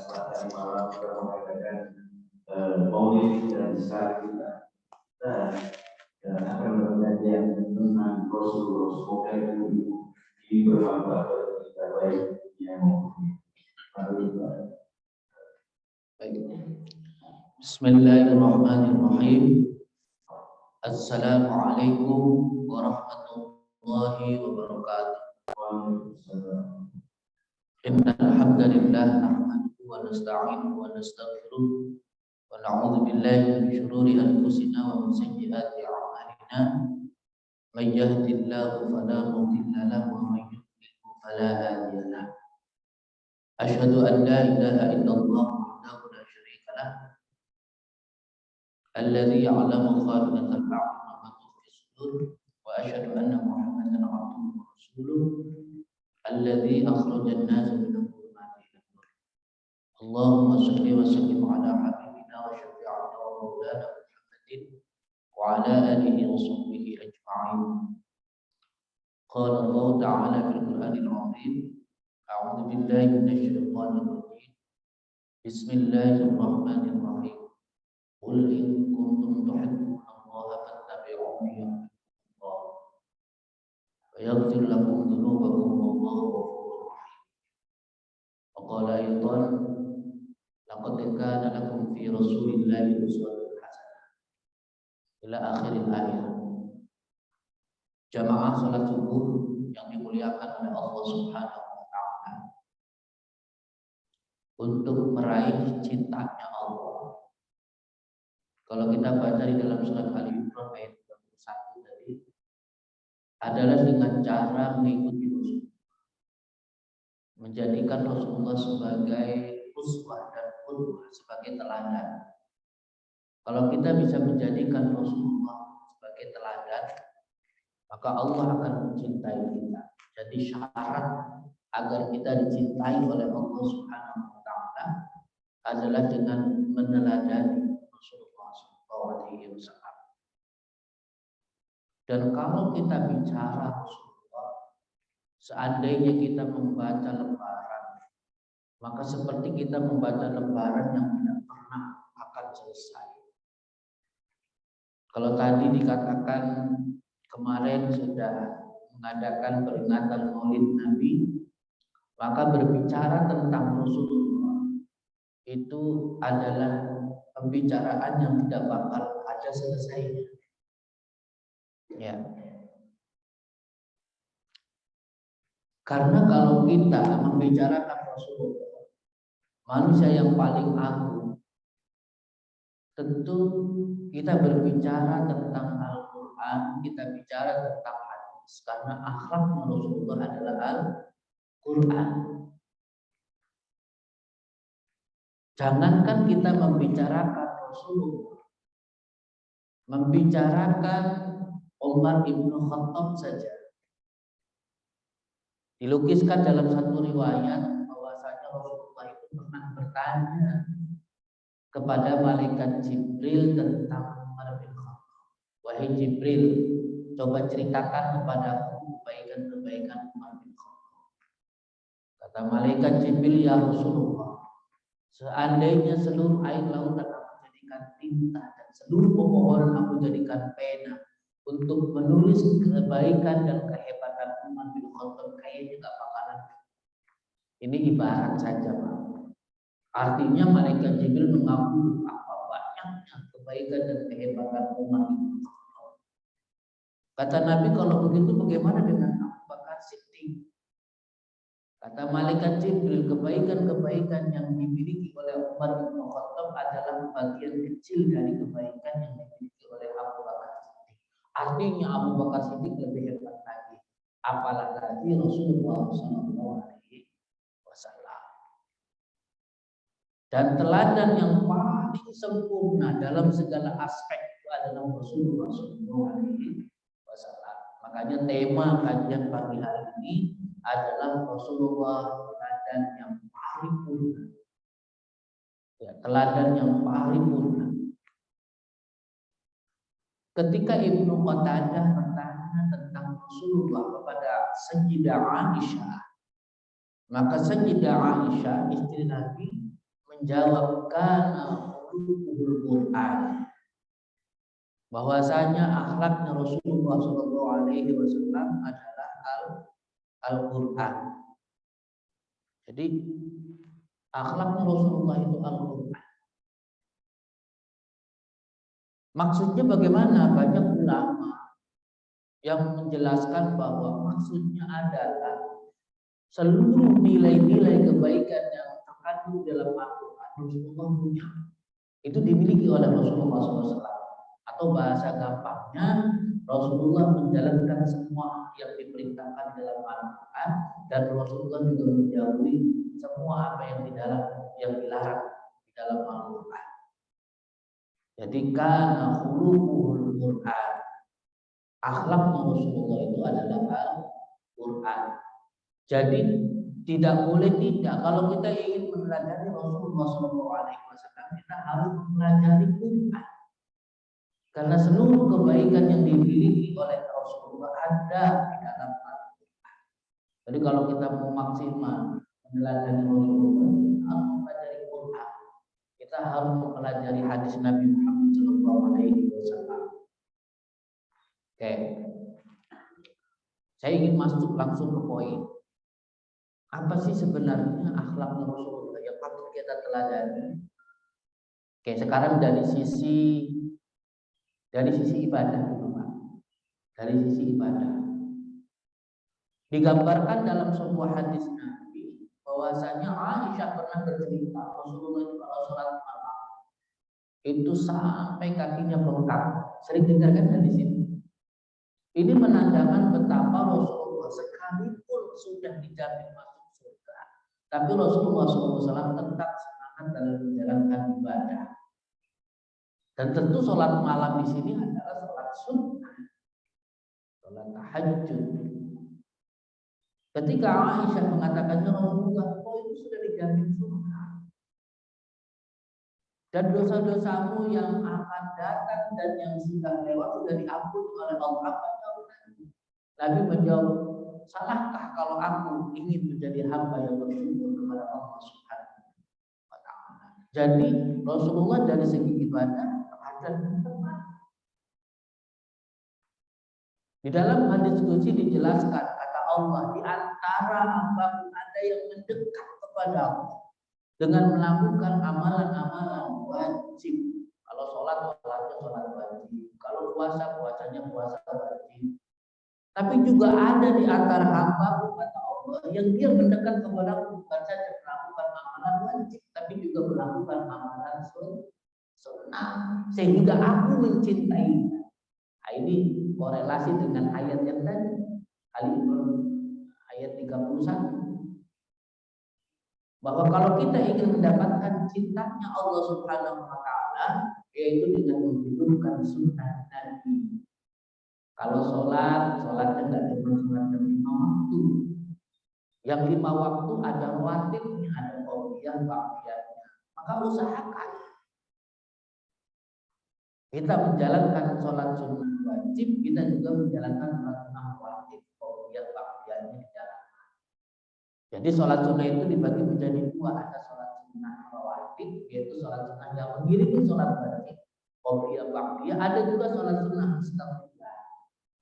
tadi malam kita mengadakan maulid dan sekarang kita akan berkajian tentang Rasulullah. Semoga itu bermanfaat bagi kita baik yang Bismillahirrahmanirrahim. Assalamualaikum warahmatullahi wabarakatuh. Innal hamdalillah nahmaduhu wa nasta'inuhu wa nastaghfiruh wa na'udzu billahi min shururi anfusina wa min sayyiati a'malina. May yahdihillahu fala mudilla lahu wa may yudlil fala hadiya lahu. Asyhadu an la ilaha illallah wahdahu la syarika lah. Alladzi ya'lamu kha'inatal a'yun wa ma tukhfi sudur wa asyhadu anna Muhammadan 'abduhu wa rasuluh alladzi akhrajan nasa min adh-dhulumati ila an-nur. Allahumma shalli wa sallim ala habibina wa syafi'ina wa maulana Muhammadin wa ala alihi wa sahbihi ajma'in. Qala Allah ta'ala fil Qur'anil 'azim. A'udzu billahi minasy syaithanir rajim. Bismillahirrahmanirrahim. Qul in kuntum tuhibbuna Allah fattabi'uni yuhibbukum Allah wa yaghfir lakum dhunubakum wallahu ghafurur rahim. Wa qala aidan laqad kana lakum fi rasulillahi uswatun hasanah ila akhiril ayat. Jamaah salat subuh yang dimuliakan oleh Allah Subhanahu wa taala, untuk meraih cintanya Allah. Kalau kita baca di dalam surat Ali Imran ayat 31 tadi, adalah dengan cara mengikuti Rasul, menjadikan Rasulullah sebagai uswah dan qudwah, sebagai teladan. Kalau kita bisa menjadikan Rasulullah sebagai teladan, maka Allah akan mencintai kita. Jadi syarat agar kita dicintai oleh Allah Subhanahu wa taala adalah dengan meneladani Rasulullah. Dan kalau kita bicara Rasulullah, seandainya kita membaca lembaran, maka seperti kita membaca lembaran yang tidak pernah akan selesai. Kalau tadi dikatakan kemarin sudah mengadakan peringatan Maulid Nabi, maka berbicara tentang Rasulullah itu adalah pembicaraan yang tidak bakal ada selesainya. Ya. Karena kalau kita membicarakan Rasulullah, manusia yang paling agung, tentu kita berbicara tentang Al-Quran, kita bicara tentang hadis, karena akhlak Rasulullah adalah Al-Quran. Jangankan kita membicarakan Rasulullah, membicarakan Umar ibnu Khattab saja. Dilukiskan dalam satu riwayat bahwasanya Rasulullah itu pernah bertanya kepada malaikat Jibril tentang Umar bin Khattab. Wahai Jibril, coba ceritakan kepadaku kebaikan-kebaikan Umar bin Khattab. Kata malaikat Jibril, ya Rasulullah, seandainya seluruh air lautan aku jadikan tinta dan seluruh pepohonan aku jadikan pena untuk menulis kebaikan dan kehebatan Umar bin Khattab, kayaknya gak bakalan. Ini ibarat saja, Pak. Artinya malaikat Jibril mengaku apa banyaknya kebaikan dan kehebatan Umar bin Khattab. Kata Nabi, kalau begitu bagaimana dengan Abu Bakar Siddiq? Kata malaikat Jibril, kebaikan-kebaikan yang dimiliki oleh Umar bin Khattab adalah bagian kecil dari kebaikan yang dimiliki oleh Abu Bakar Siddiq. Artinya Abu Bakar Siddiq lebih hebat lagi. Apalagi Rasulullah SAW. Dan teladan yang paling sempurna dalam segala aspek itu adalah Rasulullah SAW. Makanya tema kajian pagi hari ini adalah Rasulullah, teladan yang paripurna. Ya, teladan yang paripurna. Ketika Ibnu Qatadah bertanya tentang Rasulullah kepada Sayyidah Aisyah, maka Sayyidah Aisyah istri Nabi menjawabkan Quran, bahwasanya akhlaknya Rasulullah SAW adalah Al-Quran. Jadi akhlaknya Rasulullah itu Al-Quran. Maksudnya bagaimana? Banyak ulama yang menjelaskan bahwa maksudnya adalah seluruh nilai-nilai kebaikan yang terkandung dalam Al-Quran Rasulullah punya. Itu dimiliki oleh Rasulullah SAW. Atau bahasa gampangnya, Rasulullah menjalankan semua yang diperintahkan dalam Al-Quran, dan Rasulullah juga menjauhi semua apa yang dilarang di dalam Al-Quran. Jadi kana khuluquhul Quran. Akhlaknya Rasulullah itu adalah Al-Quran. Jadi tidak boleh tidak, kalau kita ingin mempelajari Rasulullah SAW, kita harus mempelajari Quran. Karena seluruh kebaikan yang dimiliki oleh Rasulullah ada di dalam Al-Quran. Jadi kalau kita mau maksimal meneladani Rasulullah, harus mempelajari Quran. Kita harus mempelajari hadis Nabi Muhammad SAW. Oke, saya ingin masuk langsung ke poin. Apa sih sebenarnya akhlaknya Rasulullah yang patut kita teladani? Oke, sekarang dari sisi ibadah dulu, Pak. Dari sisi ibadah. Digambarkan dalam sebuah hadis Nabi bahwasanya Aisyah pernah bercerita Rasulullah itu kalau sholat malam itu sampai kakinya bengkak. Sering dengarkan hadis ini. Ini menandakan betapa Rasulullah sekalipun sudah dijamin masuk surga, tapi Rasulullah SAW tetap semangat dalam menjalankan ibadah. Dan tentu sholat malam di sini adalah sholat sunnah, sholat tahajud. Ketika Aisyah mengatakannya Rasulullah, itu sudah dijamin surga. Dan dosa-dosamu yang akan datang dan yang sudah lewat sudah diampuni oleh Allah. Nabi menjawab, salahkah kalau aku ingin menjadi hamba yang bersyukur kepada Allah Subhanahu wa Ta'ala? Jadi Rasulullah dari segi ibadah ada teman. Di dalam hadis qudsi dijelaskan kata Allah, di antara hamba ada yang mendekat kepada Allah dengan melakukan amalan-amalan wajib. Kalau sholatnya sholat wajib. Kalau puasanya puasa wajib. Tapi juga ada di antara hamba kata Allah yang dia mendekat kepada Allah bukan saja melakukan amalan wajib, tapi juga melakukan amalan sunnah, sehingga aku mencintainya. Nah, ini korelasi dengan ayat yang tadi, Al-Imran ayat 31. Bahwa kalau kita ingin mendapatkan cintanya Allah Subhanahu wa Ta'ala, yaitu dengan menghidupkan sunnah Nabi. Kalau sholatnya nggak cuma sholat yang 5 waktu. Yang 5 waktu ada rawatibnya, ada qabliyah, ba'diyahnya. Maka usahakan kita menjalankan sholat sunnah wajib, kita juga menjalankan sholat sunnah wajib, qabliyah, ba'diyahnya dijalankan. Jadi sholat sunnah itu dibagi menjadi 2, ada sholat sunnah rawatib, yaitu sholat sunnah yang mengiringi sholat wajib, qabliyah, ba'diyah. Ada juga sholat sunnah mustaqil,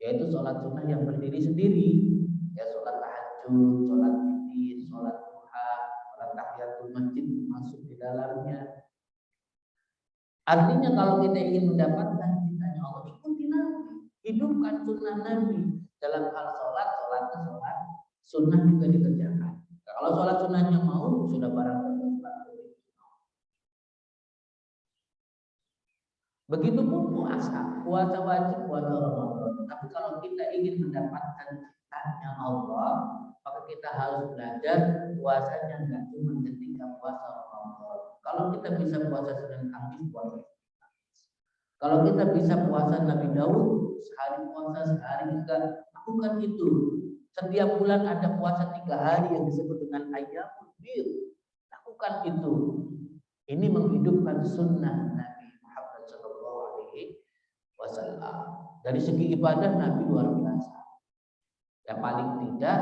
yaitu sholat sunnah yang berdiri sendiri, ya sholat tahajud, sholat witir, sholat duha, sholat tahiyatul masjid masuk di dalamnya. Artinya kalau kita ingin mendapatkan cintanya Allah, ikuti Nabi, hidupkan sunnah Nabi dalam hal sholatnya sholat sunnah juga dikerjakan. Kalau sholat sunnahnya mau, sudah barang tentu. Begitupun puasa wajib, puasa Ramadan. Tapi kalau kita ingin mendapatkan cintanya Allah, maka kita harus belajar puasanya nggak cuma ketika puasa Ramadan. Kalau kita bisa puasa Senin Kamis, puasa Kamis. Kalau kita bisa puasa Nabi Daud, sehari puasa sehari enggak, lakukan itu. Setiap bulan ada puasa 3 hari yang disebut dengan Ayyamul Bid. Lakukan itu. Ini menghidupkan sunnah Nabi wasallam. Dari segi ibadah Nabi luar biasa. Ya paling tidak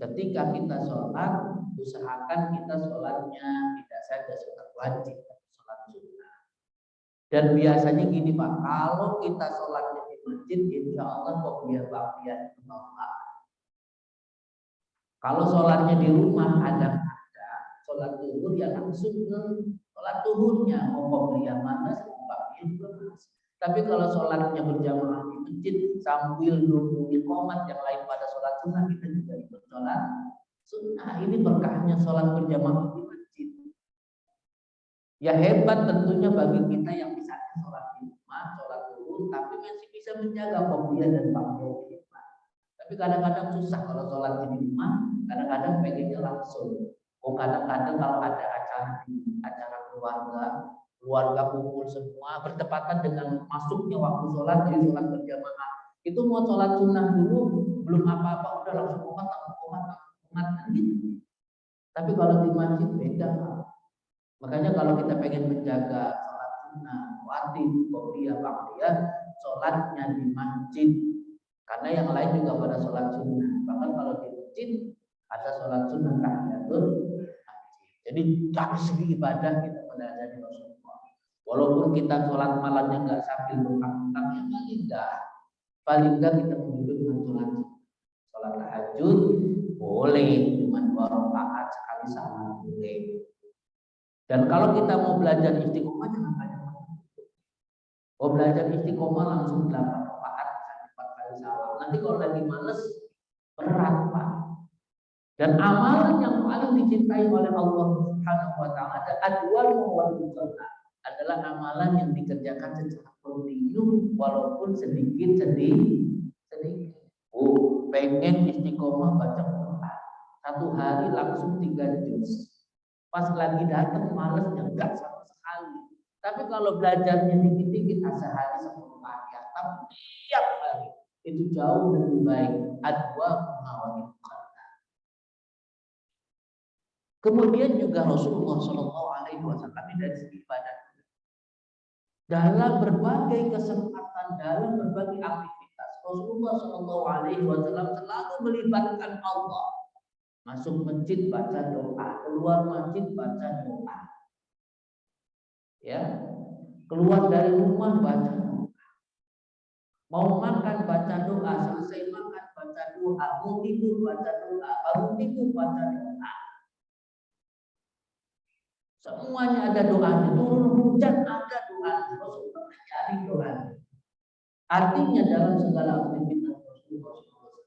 ketika kita sholat, usahakan kita sholatnya tidak saja sunat wajib, sholat sunnah. Dan biasanya gini Pak, kalau kita sholatnya di masjid, insya Allah qobliyah ba'diyah menolak. Kalau sholatnya di rumah ada sholat zuhur ya langsung ke sholat zuhurnya, mau qobliyah mana, ba'diyah juga mas. Tapi kalau sholatnya berjamaah di masjid sambil nunggu iqamat yang lain pada sholat sunnah, kita juga ikut sholat sunnah. Ini berkahnya sholat berjamaah di masjid. Ya hebat tentunya bagi kita yang bisa sholat di rumah, sholat zuhur, tapi masih bisa menjaga qobliyah dan ba'diyah. Tapi kadang-kadang susah kalau sholat di rumah, kadang-kadang pengennya langsung. Oh kadang-kadang kalau ada acara keluarga kumpul semua bertepatan dengan masuknya waktu sholat, jadi sholat berjamaah. Itu mau sholat sunnah dulu, belum apa-apa udah langsung umat gitu. Tapi kalau di masjid beda. Makanya kalau kita pengen menjaga sholat sunnah, wajib, qobliyah, ba'diyah, sholatnya di masjid. Karena yang lain juga pada sholat sunnah. Bahkan kalau di masjid ada sholat sunnah tahiyatul masjid. Jadi dari segi ibadah kita belajar di Rasulullah. Walaupun kita sholat malamnya nggak sambil berkang-kang, ya paling nggak kita menghidupkan sholat tahajud boleh cuma 2 rakaat sekali salat boleh. Dan kalau kita mau belajar istiqomah jangan banyak. Mau belajar istiqomah langsung 8 rakaat 4 kali salat. Nanti kalau lagi males berat Pak. Dan amalan yang paling dicintai oleh Allah Subhanahu wa taala adalah amalan yang dikerjakan secara kontinu walaupun sedikit. Oh, pengen istiqomah baca Quran 1 hari langsung 3 juz. Pas lagi datang malesnya enggak sama sekali. Tapi kalau belajarnya dikit-dikit sehari 10 ayat, tapi tiap hari itu jauh lebih baik. Kemudian juga Rasulullah SAW dari segi ibadah dalam berbagai kesempatan, dalam berbagai aktivitas, Rasulullah SAW selalu melibatkan Allah. Masuk masjid baca doa, keluar masjid baca doa. Ya, keluar dari rumah baca doa. Mau makan baca doa, selesai makan baca doa, mau tidur baca doa, baru tidur baca doa. Semuanya ada doanya, turun hujan ada doanya, Rasulullah cari doanya. Artinya dalam segala aktivitas Rasulullah SAW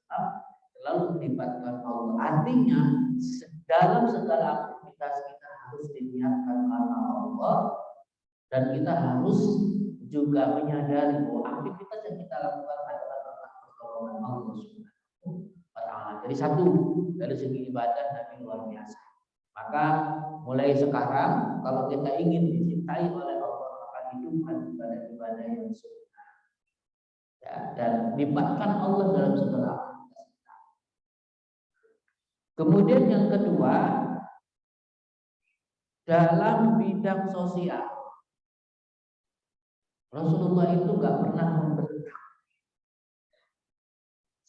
selalu melibatkan Allah. Artinya dalam segala aktivitas kita harus diniatkan karena Allah, dan kita harus juga menyadari bahwa aktivitas yang kita lakukan adalah karena pertolongan Allah Subhanahu wa taala. Jadi satu, dari segi ibadah Nabi luar biasa. Maka mulai sekarang kalau kita ingin dicintai oleh Allah, maka hidupkan ibadah-ibadah yang sunnah. Ya, dan libatkan Allah dalam segala aktivitas kita. Kemudian yang kedua, dalam bidang sosial, Rasulullah itu gak pernah membentak.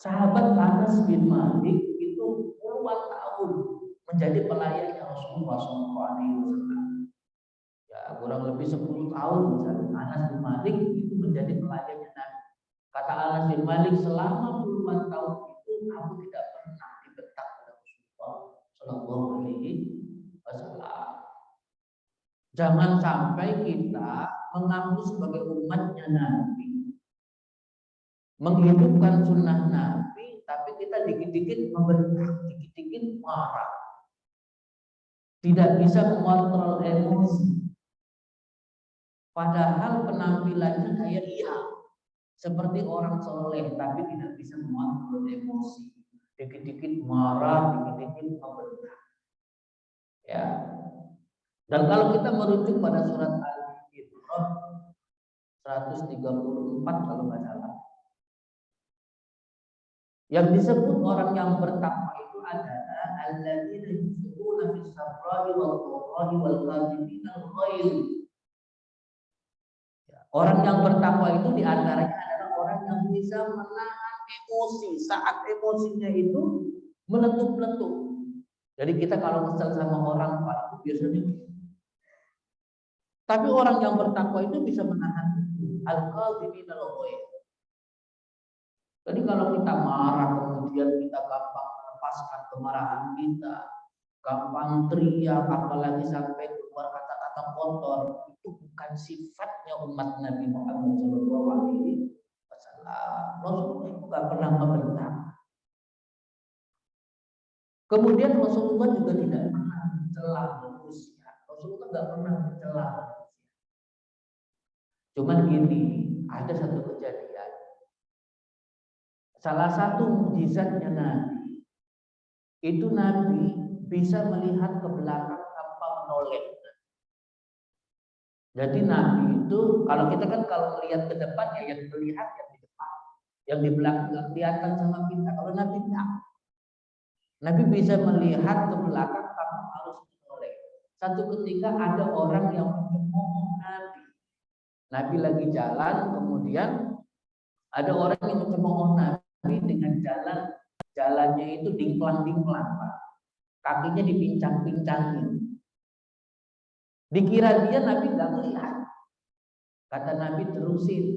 Sahabat Anas bin Malik itu puluhan tahun menjadi pelayannya Rasulullah SAW. Ya kurang lebih 10 tahun misalnya Anas bin Malik itu menjadi pelayannya Nabi. Kata Anas bin Malik, selama puluhan tahun itu aku tidak pernah dibentak oleh Rasulullah SAW. Jangan sampai kita mengaku sebagai umatnya Nabi, menghidupkan sunnah Nabi, tapi kita dikit-dikit membentak, dikit-dikit marah. Tidak bisa mengontrol emosi. Padahal penampilannya kayak seperti orang soleh, tapi tidak bisa mengontrol emosi. Dikit-dikit marah, dikit-dikit membentak. Ya. Dan kalau kita merujuk pada surat Al-Imran 134 kalau nggak salah, yang disebut orang yang bertakwa itu adalah alladzina yunfiquna fis sarra'i wal dharra'i wal kadhibina al-ghaiz. Orang yang bertakwa itu diantaranya adalah orang yang bisa menahan emosi saat emosinya itu meletup-letup. Jadi kita kalau kesal sama orang, Pak, biasanya Tapi orang yang bertakwa itu bisa menahan itu. Al-qadhimin al-ghaidh. Jadi kalau kita marah kemudian kita gampang melepaskan kemarahan kita, gampang teriak, apalagi sampai keluar kata-kata kotor, itu bukan sifatnya umat Nabi Muhammad SAW. Rasulullah itu nggak pernah membentak. Kemudian Rasulullah juga tidak pernah mencela manusia. Rasulullah nggak pernah mencela manusia. Cuman gini, ada satu kejadian. Salah satu mukjizatnya Nabi, itu Nabi bisa melihat ke belakang tanpa menoleh. Jadi Nabi itu, kalau kita kan kalau melihat ke depan ya yang terlihat yang di depan, yang di belakang nggak kelihatan sama kita. Kalau Nabi tidak, Nabi bisa melihat ke belakang tanpa harus menoleh. Satu ketika ada orang yang mencemooh Nabi. Nabi lagi jalan, kemudian ada orang yang mencemooh Nabi dengan jalannya itu dingklang-dingklang, Pak. Kakinya dipincang-pincangin. Dikira dia Nabi nggak melihat. Kata Nabi terusin.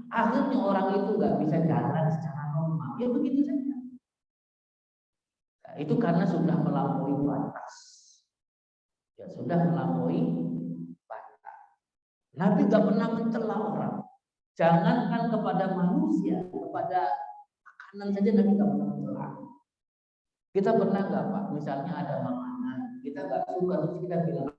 Akhirnya orang itu nggak bisa jalan secara normal. Ya begitu saja. Nah, itu karena sudah melampaui batas. Ya sudah melampaui batas. Nabi nggak pernah mencela orang. Jangankan kepada manusia, kepada makanan saja Nabi nggak pernah mencela. Kita pernah nggak Pak? Misalnya ada makanan, kita nggak suka terus kita bilang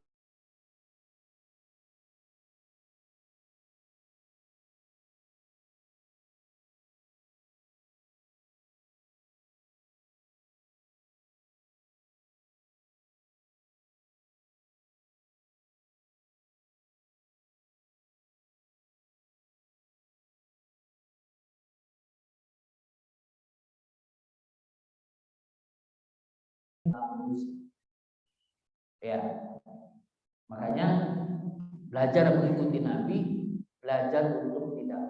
ya. Makanya belajar mengikuti Nabi, belajar untuk tidak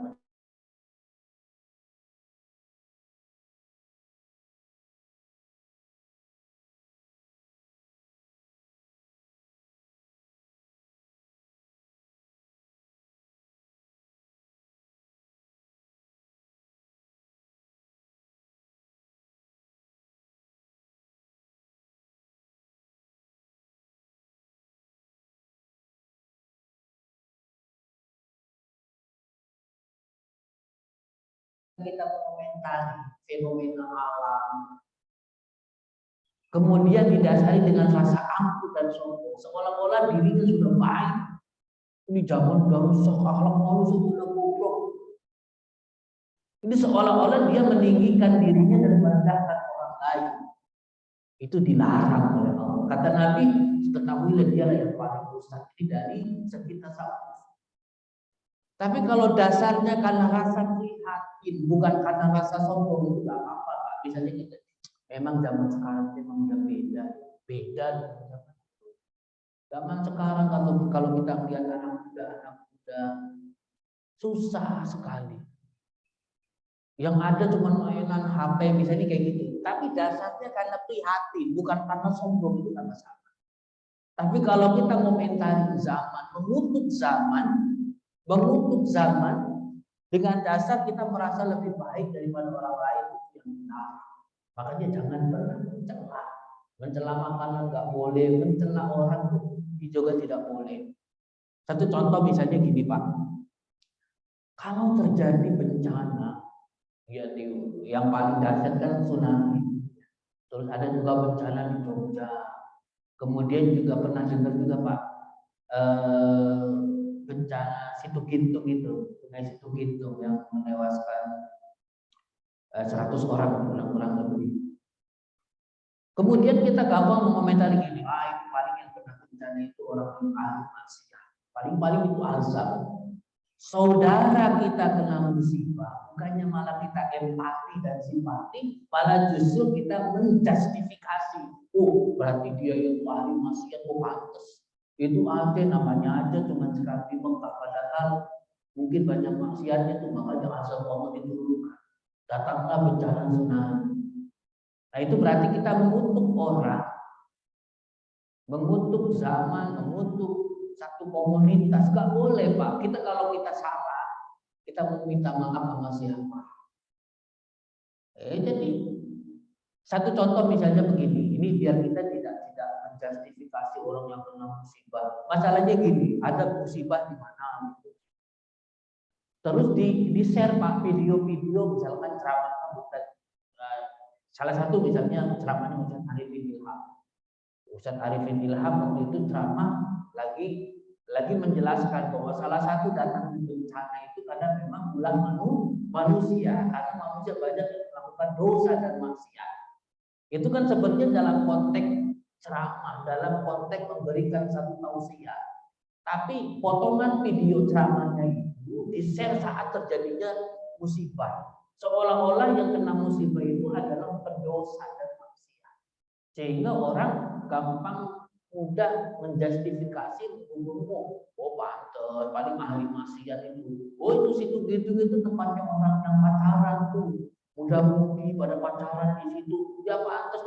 kita mengomentari fenomena alam, kemudian didasari dengan rasa angkuh dan sombong, seolah-olah dirinya sudah baik. Ini zaman udah rusak, akhlak manusia sudah goblok. Ini seolah-olah dia meninggikan dirinya dan merendahkan orang lain. Itu dilarang oleh Allah. Kata Nabi, ketahuilah dia yang paling rusak ini dari sekitar sama. Tapi kalau dasarnya karena rasa prihatin, bukan karena rasa sombong, itu nggak apa-apa, Pak. Misalnya kita, memang zaman sekarang memang udah beda dengan zaman dulu. Zaman sekarang kalau kita lihat anak muda susah sekali. Yang ada cuma mainan HP misalnya kayak gitu. Tapi dasarnya karena prihatin, bukan karena sombong, itu nggak masalah. Tapi kalau kita komentari zaman, mengutuk zaman dengan dasar kita merasa lebih baik daripada orang lain yang benar. Makanya jangan pernah mencela makanan nggak boleh, mencela orang juga tidak boleh. Satu contoh misalnya gini Pak, kalau terjadi bencana, ya yang paling dahsyat kan tsunami, terus ada juga bencana di Jogja, kemudian juga pernah dengar juga Pak bencana Situgintung itu, sungai Situgintung yang menewaskan 100 orang kurang lebih. Kemudian kita gampang mengomentari gini, itu paling yang kena bencana itu orang yang ahli maksiat, paling itu azab. Saudara kita kena musibah, bukannya malah kita empati dan simpati, malah justru kita menjustifikasi. Oh, berarti dia yang ahli maksiat, oh pantas. Itu aja namanya aja cuma sekali di Mekah, padahal mungkin banyak maksiatnya tuh, makanya azab Allah diturunkan. Datanglah bencana tsunami. Nah itu berarti kita mengutuk orang mengutuk zaman, mengutuk satu komunitas. Gak boleh Pak. Kita kalau kita salah, kita mau minta maaf sama siapa? Jadi satu contoh misalnya begini. Ini biar kita tidak menjustifikasi orang yang kena musibah. Masalahnya gini, ada musibah di mana? Terus di share Pak video-video misalkan ceramah bukan salah satu misalnya ceramahnya Ustaz Arifin Ilham. Ustaz Arifin Ilham waktu itu ceramah lagi menjelaskan bahwa salah satu datang bencana itu karena memang ulah manusia, karena manusia banyak yang melakukan dosa dan maksiat. Itu kan sebenarnya dalam konteks ceramah, dalam konteks memberikan satu tausiah. Tapi potongan video ceramahnya itu di-share saat terjadinya musibah. Seolah-olah yang kena musibah itu adalah pendosa dan maksiat. Sehingga orang gampang mudah menjustifikasi umummu. Oh pantes, paling ahli maksiat itu. Oh itu situ gitu itu tempatnya orang yang pacaran tuh. Mudah-mudi pada pacaran di situ. Ya pantes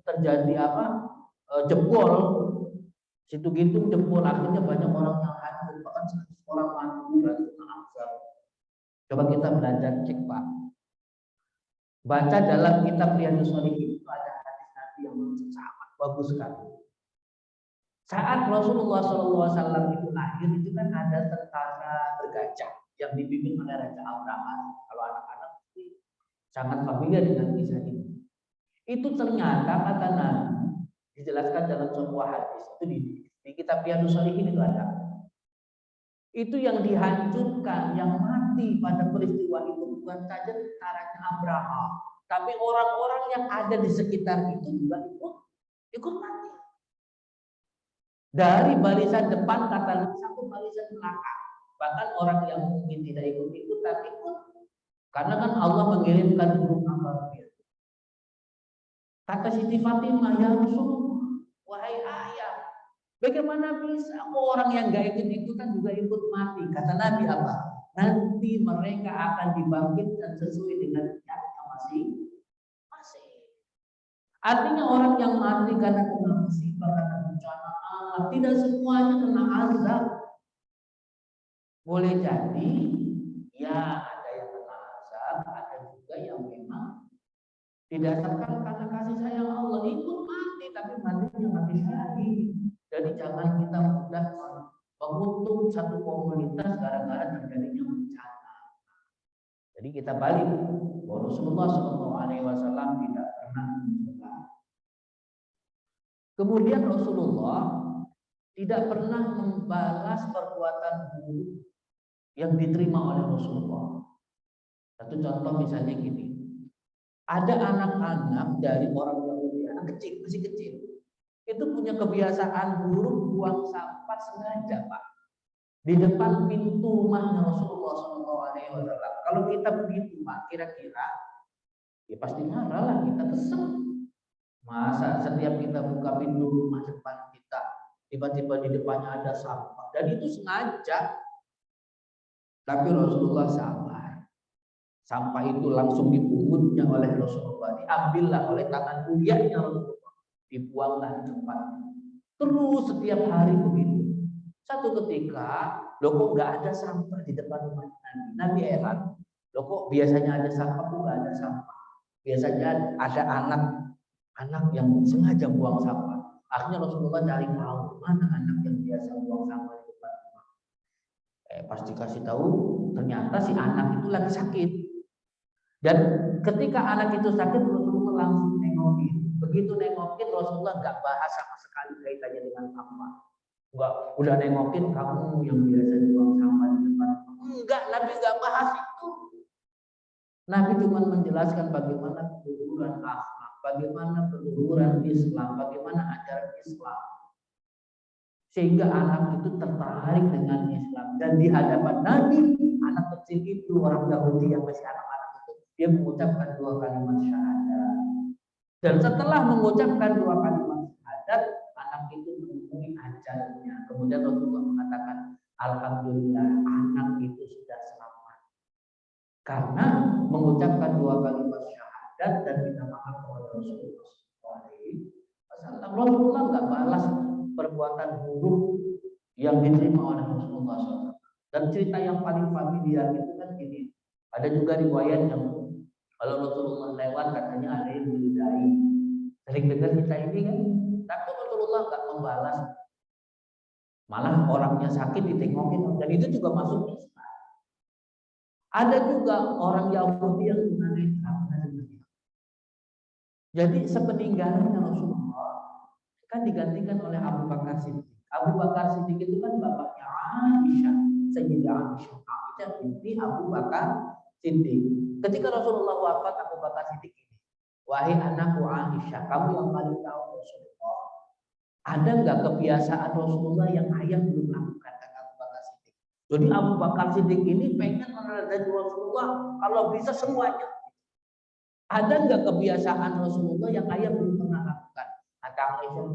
terjadi apa? Jebol. Situ gitu jebol akhirnya banyak orang yang hancur, bahkan 100 orang mati ratusan azab. Coba kita belajar cek Pak. Baca dalam kitab Riyadhus Shalihin itu ada hadis Nabi yang sangat bagus sekali. Saat Rasulullah SAW itu lahir itu kan ada tentara bergajah yang dipimpin oleh Raja Abraham. Kalau anak-anak sangat familiar dengan kisah ini. Itu ternyata kata Nabi dijelaskan dalam sebuah hadis itu di kitab Riyadhus Shalihin itu ada. Itu yang dihancurkan, yang mati pada peristiwa itu bukan saja tentaranya Abraham, tapi orang-orang yang ada di sekitar itu juga ikut mati. Dari barisan depan kata sampai barisan belakang. Bahkan orang yang mungkin tidak ikut tapi ikut. Karena kan Allah mengirimkan burung ababil. Kata Siti Fatimah, ya Rasulullah, wahai ayah, bagaimana bisa orang yang gak ikut-ikutan juga ikut mati? Kata Nabi apa? Nanti mereka akan dibangkitkan sesuai dengan niatnya masing-masing. Artinya orang yang mati karena kena musibah, karena bencana alam, tidak semuanya kena azab. Boleh jadi, ya ada yang kena azab, ada juga yang memang didasarkan karena kasih sayang Allah ikut mati, tapi matinya mati lagi. Jadi jangan kita mudah mengutuk satu komunitas gara-gara terjadinya bencana. Jadi kita balik bahwa Rasulullah SAW tidak pernah mencela. Kemudian Rasulullah tidak pernah membalas perbuatan buruk yang diterima oleh Rasulullah. Satu contoh misalnya gini. Ada anak-anak dari orang Yahudi, anak kecil, masih kecil. Itu punya kebiasaan buruk buang sampah sengaja, Pak. Di depan pintu rumahnya Rasulullah SAW. Kalau kita begitu, Pak, kira-kira ya pasti marah lah, kita kesel. Masa setiap kita buka pintu rumah depan kita, tiba-tiba di depannya ada sampah. Dan itu sengaja. Tapi Rasulullah sabar. Sampah itu langsung dipungutnya oleh Rasulullah. Diambillah oleh tangan mulianya Rasulullah. Dibuanglah di tempat. Terus setiap hari begitu. Satu ketika, loh kok nggak ada sampah di depan rumah Nabi. Nabi heran. Loh kok biasanya ada sampah, kok nggak ada sampah. Biasanya ada anak yang sengaja buang sampah. Akhirnya Rasulullah cari tahu mana anak yang biasa buang sampah di depan rumah. Pas dikasih tahu, ternyata si anak itu lagi sakit. Dan ketika anak itu sakit, Rasulullah langsung nengokin. Begitu nengokin, Rasulullah nggak bahas sama sekali kaitannya dengan sampah. Udah nengokin kamu yang biasa buang sampah di depan. Enggak, Nabi nggak bahas itu. Nabi cuma menjelaskan bagaimana keluhuran akhlak, bagaimana keluhuran Islam, bagaimana ajaran Islam. Sehingga anak itu tertarik dengan Islam. Dan di hadapan Nabi, anak kecil itu, orang Yahudi yang masih anak-anak itu, dia mengucapkan 2 kalimat syahadat. Dan setelah mengucapkan 2 kalimat syahadat, anak itu menemui ajalnya. Kemudian Rasulullah mengatakan, alhamdulillah anak itu sudah selamat. Karena mengucapkan 2 kalimat syahadat dan minta maaf kepada Rasulullah SAW, Rasulullah nggak balas perbuatan buruk yang diterima oleh Rasulullah SAW. Dan cerita yang paling familiar itu kan gini. Ada juga riwayat yang kalau Rasulullah lewat katanya ada yang meludahi. Sering dengar cerita ini kan. Tapi Rasulullah nggak membalas. Malah orangnya sakit ditengokin. Dan itu juga masuk Islam. Ada juga orang Yahudi yang tunanetra. Jadi sepeninggalnya Rasulullah kan digantikan oleh Abu Bakar Siddiq. Abu Bakar Siddiq itu kan bapaknya Aisyah, Sayyidah Aisyah binti Abu Bakar Siddiq. Ketika Rasulullah wafat, Abu Bakar Siddiq ini, wahai anakku Aisyah, kamu yang paling tahu Rasulullah. Ada nggak kebiasaan Rasulullah yang ayah belum lakukan, kata Abu Bakar Siddiq. Jadi Abu Bakar Siddiq ini pengen meneladani Rasulullah kalau bisa semuanya. Ada nggak kebiasaan Rasulullah yang ayah belum pernah lakukan? Kata Aisyah,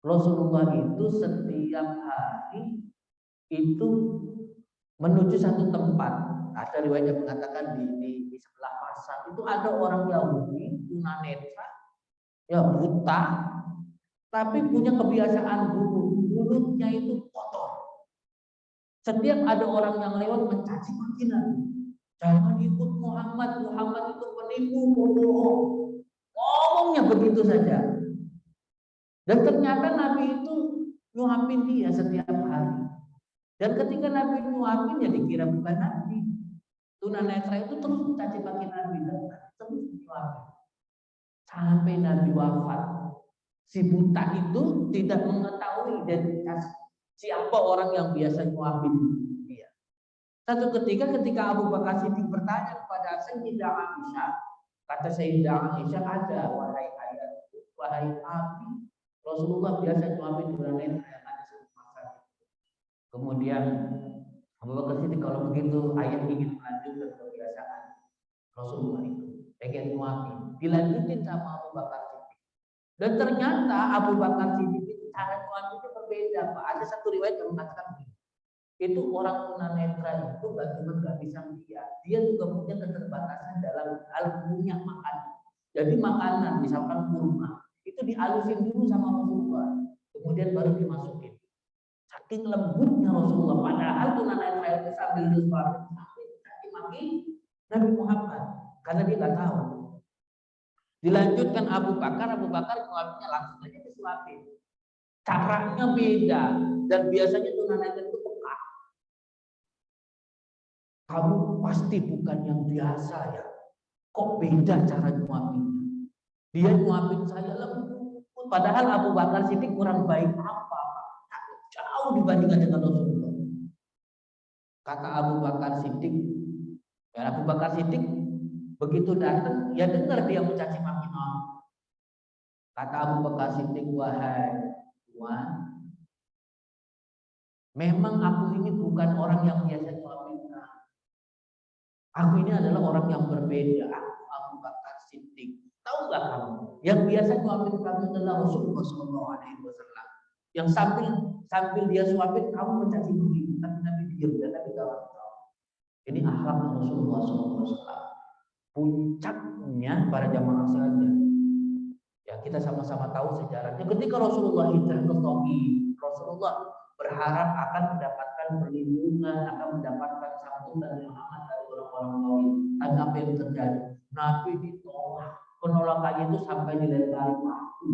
Rasulullah itu setiap hari itu menuju satu tempat. Ada riwayat yang mengatakan di sebelah pasar itu ada orang Yahudi tunanetra, ya buta, tapi punya kebiasaan buruk, mulutnya itu kotor. Setiap ada orang yang lewat mencaci maki Nabi. Jangan ikut Muhammad, Muhammad itu penipu, bohong. Ngomongnya begitu saja. Dan ternyata Nabi itu nyuapin dia setiap hari. Dan ketika Nabi nyuapin ya dikira bukan Nabi. Tunanetra itu terus mencaci maki Nabi dan terus nyuapin. Sampai Nabi wafat. Si buta itu tidak mengetahui identitas siapa orang yang biasa nyuapin dia. Satu ketika Abu Bakar Siddiq bertanya kepada Sayyidah Aisyah, kata Sayyidah Aisyah, ada wahai ayah, wahai Abi, Rasulullah biasa nyuapin tunanetra yang ada di pasar. Kemudian Abu Bakar Siddiq, kalau begitu ayah ingin melanjutkan kebiasaan Rasulullah itu, pengen nyuapin, dilanjutin sama Abu Bakar Siddiq. Dan ternyata Abu Bakar Siddiq itu cara nyuapinnya berbeda, Pak. Ada satu riwayat yang mengatakan itu orang tunanetra itu nggak bisa melihat, dia juga punya keterbatasan dalam hal punya makanan. Jadi makanan misalkan kurma itu dialusin dulu sama Rasulullah, kemudian baru dimasukin. Saking lembutnya Rasulullah, padahal tunanetra itu sambil disuapin sampai caci maki Nabi Muhammad karena dia nggak tahu. Dilanjutkan Abu Bakar nyuapinnya langsung aja disuapin. Caranya beda dan biasanya tunanetra itu peka. Kamu pasti bukan yang biasa ya. Kok beda cara nyuapinnya? Dia nyuapin saya lembut. Padahal Abu Bakar Siddiq kurang baik apa? Jauh dibandingkan dengan Rasulullah. Kata Abu Bakar Siddiq. Ya, Abu Bakar Siddiq begitu datang, ya dengar dia mencaci maki Nabi. Kata Abu Bakar Siddiq, wahai Tuhan, memang aku ini bukan orang yang biasa nyuapin. Aku ini adalah orang yang berbeda. Aku Abu Bakar Siddiq. Tahu nggak kamu? Yang biasa nyuapin kamu adalah Rasulullah SAW. Yang sambil dia suapin kamu mencaci maki, tapi Nabi diam dan Nabi tahu. Ini akhlak Rasulullah SAW. Puncaknya para jamaah saja. Ya kita sama-sama tahu sejarahnya. Ketika Rasulullah hijrah ke Taif, Rasulullah berharap akan mendapatkan perlindungan, akan mendapatkan sambutan yang aman dari orang-orang Taif. Tapi apa yang terjadi? Nabi ditolak. Penolakannya itu sampai dilempari batu.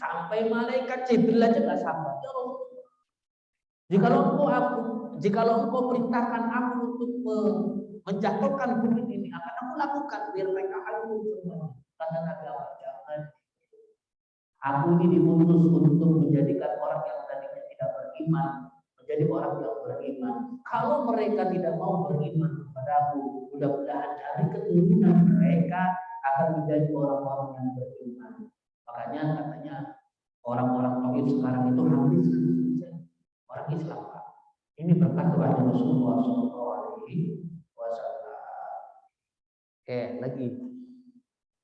Sampai malaikat Jibril aja nggak sabar. Ya Rasulullah, jikalau engkau perintahkan aku untuk menjatuhkan bukit ini, akan aku lakukan biar mereka hancur semua. Kata Nabi Allah, jangan. Aku ini diutus untuk menjadikan orang yang tadinya tidak beriman menjadi orang yang beriman. Kalau mereka tidak mau beriman kepada aku, mudah-mudahan dari keturunan mereka akan menjadi orang-orang yang beriman. Makanya katanya orang-orang Taif sekarang itu habis orang Islam. Ini berkat doanya Rasulullah SAW. Oke, lagi.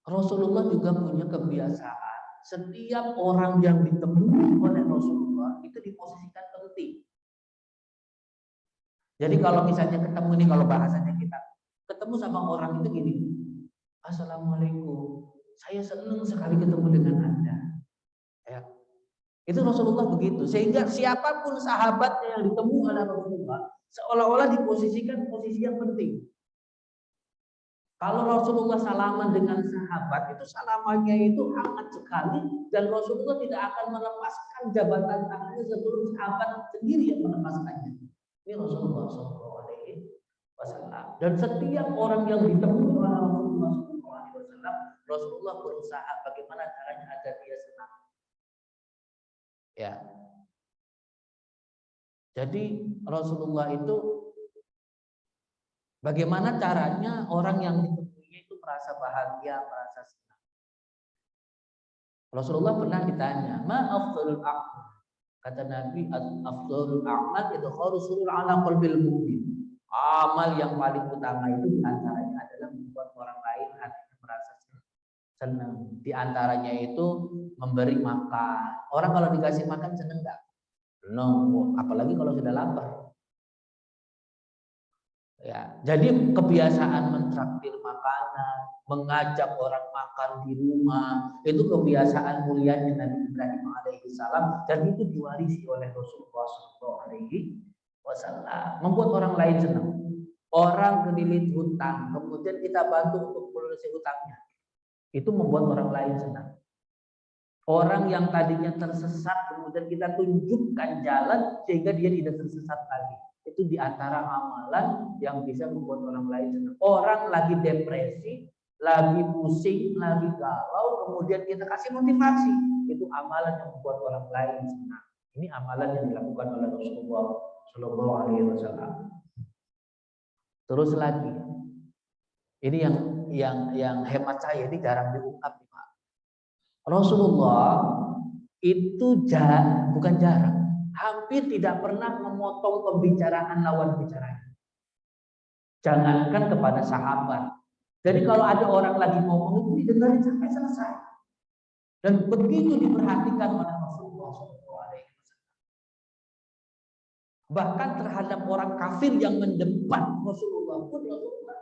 Rasulullah juga punya kebiasaan. Setiap orang yang ditemui oleh Rasulullah itu diposisikan penting. Jadi kalau misalnya ketemu nih, kalau bahasanya kita ketemu sama orang itu gini, Assalamualaikum, saya senang sekali ketemu dengan Anda. Itu Rasulullah begitu. Sehingga siapapun sahabatnya yang ditemui oleh Rasulullah seolah-olah diposisikan posisi yang penting. Kalau Rasulullah salaman dengan sahabat, itu salamannya itu hangat sekali dan Rasulullah tidak akan melepaskan jabatan tangannya sebelum sahabat sendiri yang melepaskannya. Ini Rasulullah SAW. Dan setiap orang yang ditemui oleh Rasulullah SAW, Rasulullah berusaha bagaimana caranya agar dia senang. Ya. Jadi Rasulullah itu bagaimana caranya orang yang ditemuinya itu merasa bahagia, merasa senang. Rasulullah pernah ditanya, "Ma afdhalul a'mal?" Kata Nabi, "Afdhalul a'mal idkhalu surur ala qalbil mu'min." Amal yang paling utama itu diantaranya adalah membuat orang lain hatinya merasa senang. Di antaranya itu memberi makan. Orang kalau dikasih makan senang enggak? No, apalagi kalau sudah lapar. Ya, jadi kebiasaan mentraktir makanan, mengajak orang makan di rumah, itu kebiasaan mulianya Nabi Ibrahim alaihissalam dan itu diwarisi oleh Rasulullah SAW. Membuat orang lain senang. Orang kelilit hutang, kemudian kita bantu untuk melunasi hutangnya. Itu membuat orang lain senang. Orang yang tadinya tersesat, kemudian kita tunjukkan jalan sehingga dia tidak tersesat lagi. Itu diantara amalan yang bisa membuat orang lain senang. Orang lagi depresi, lagi pusing, lagi galau, kemudian kita kasih motivasi. Itu amalan yang membuat orang lain senang. Ini amalan yang dilakukan oleh Rasulullah Shallallahu Alaihi Wasallam. Terus lagi, ini yang hemat saya ini jarang diungkap, Pak. Rasulullah itu bukan jarang, hampir tidak pernah memotong pembicaraan lawan bicaranya. Jangankan kepada sahabat. Jadi kalau ada orang lagi ngomong itu didengarin sampai selesai. Dan begitu diperhatikan oleh Rasulullah SAW. Bahkan terhadap orang kafir yang mendebat Rasulullah pun Rasulullah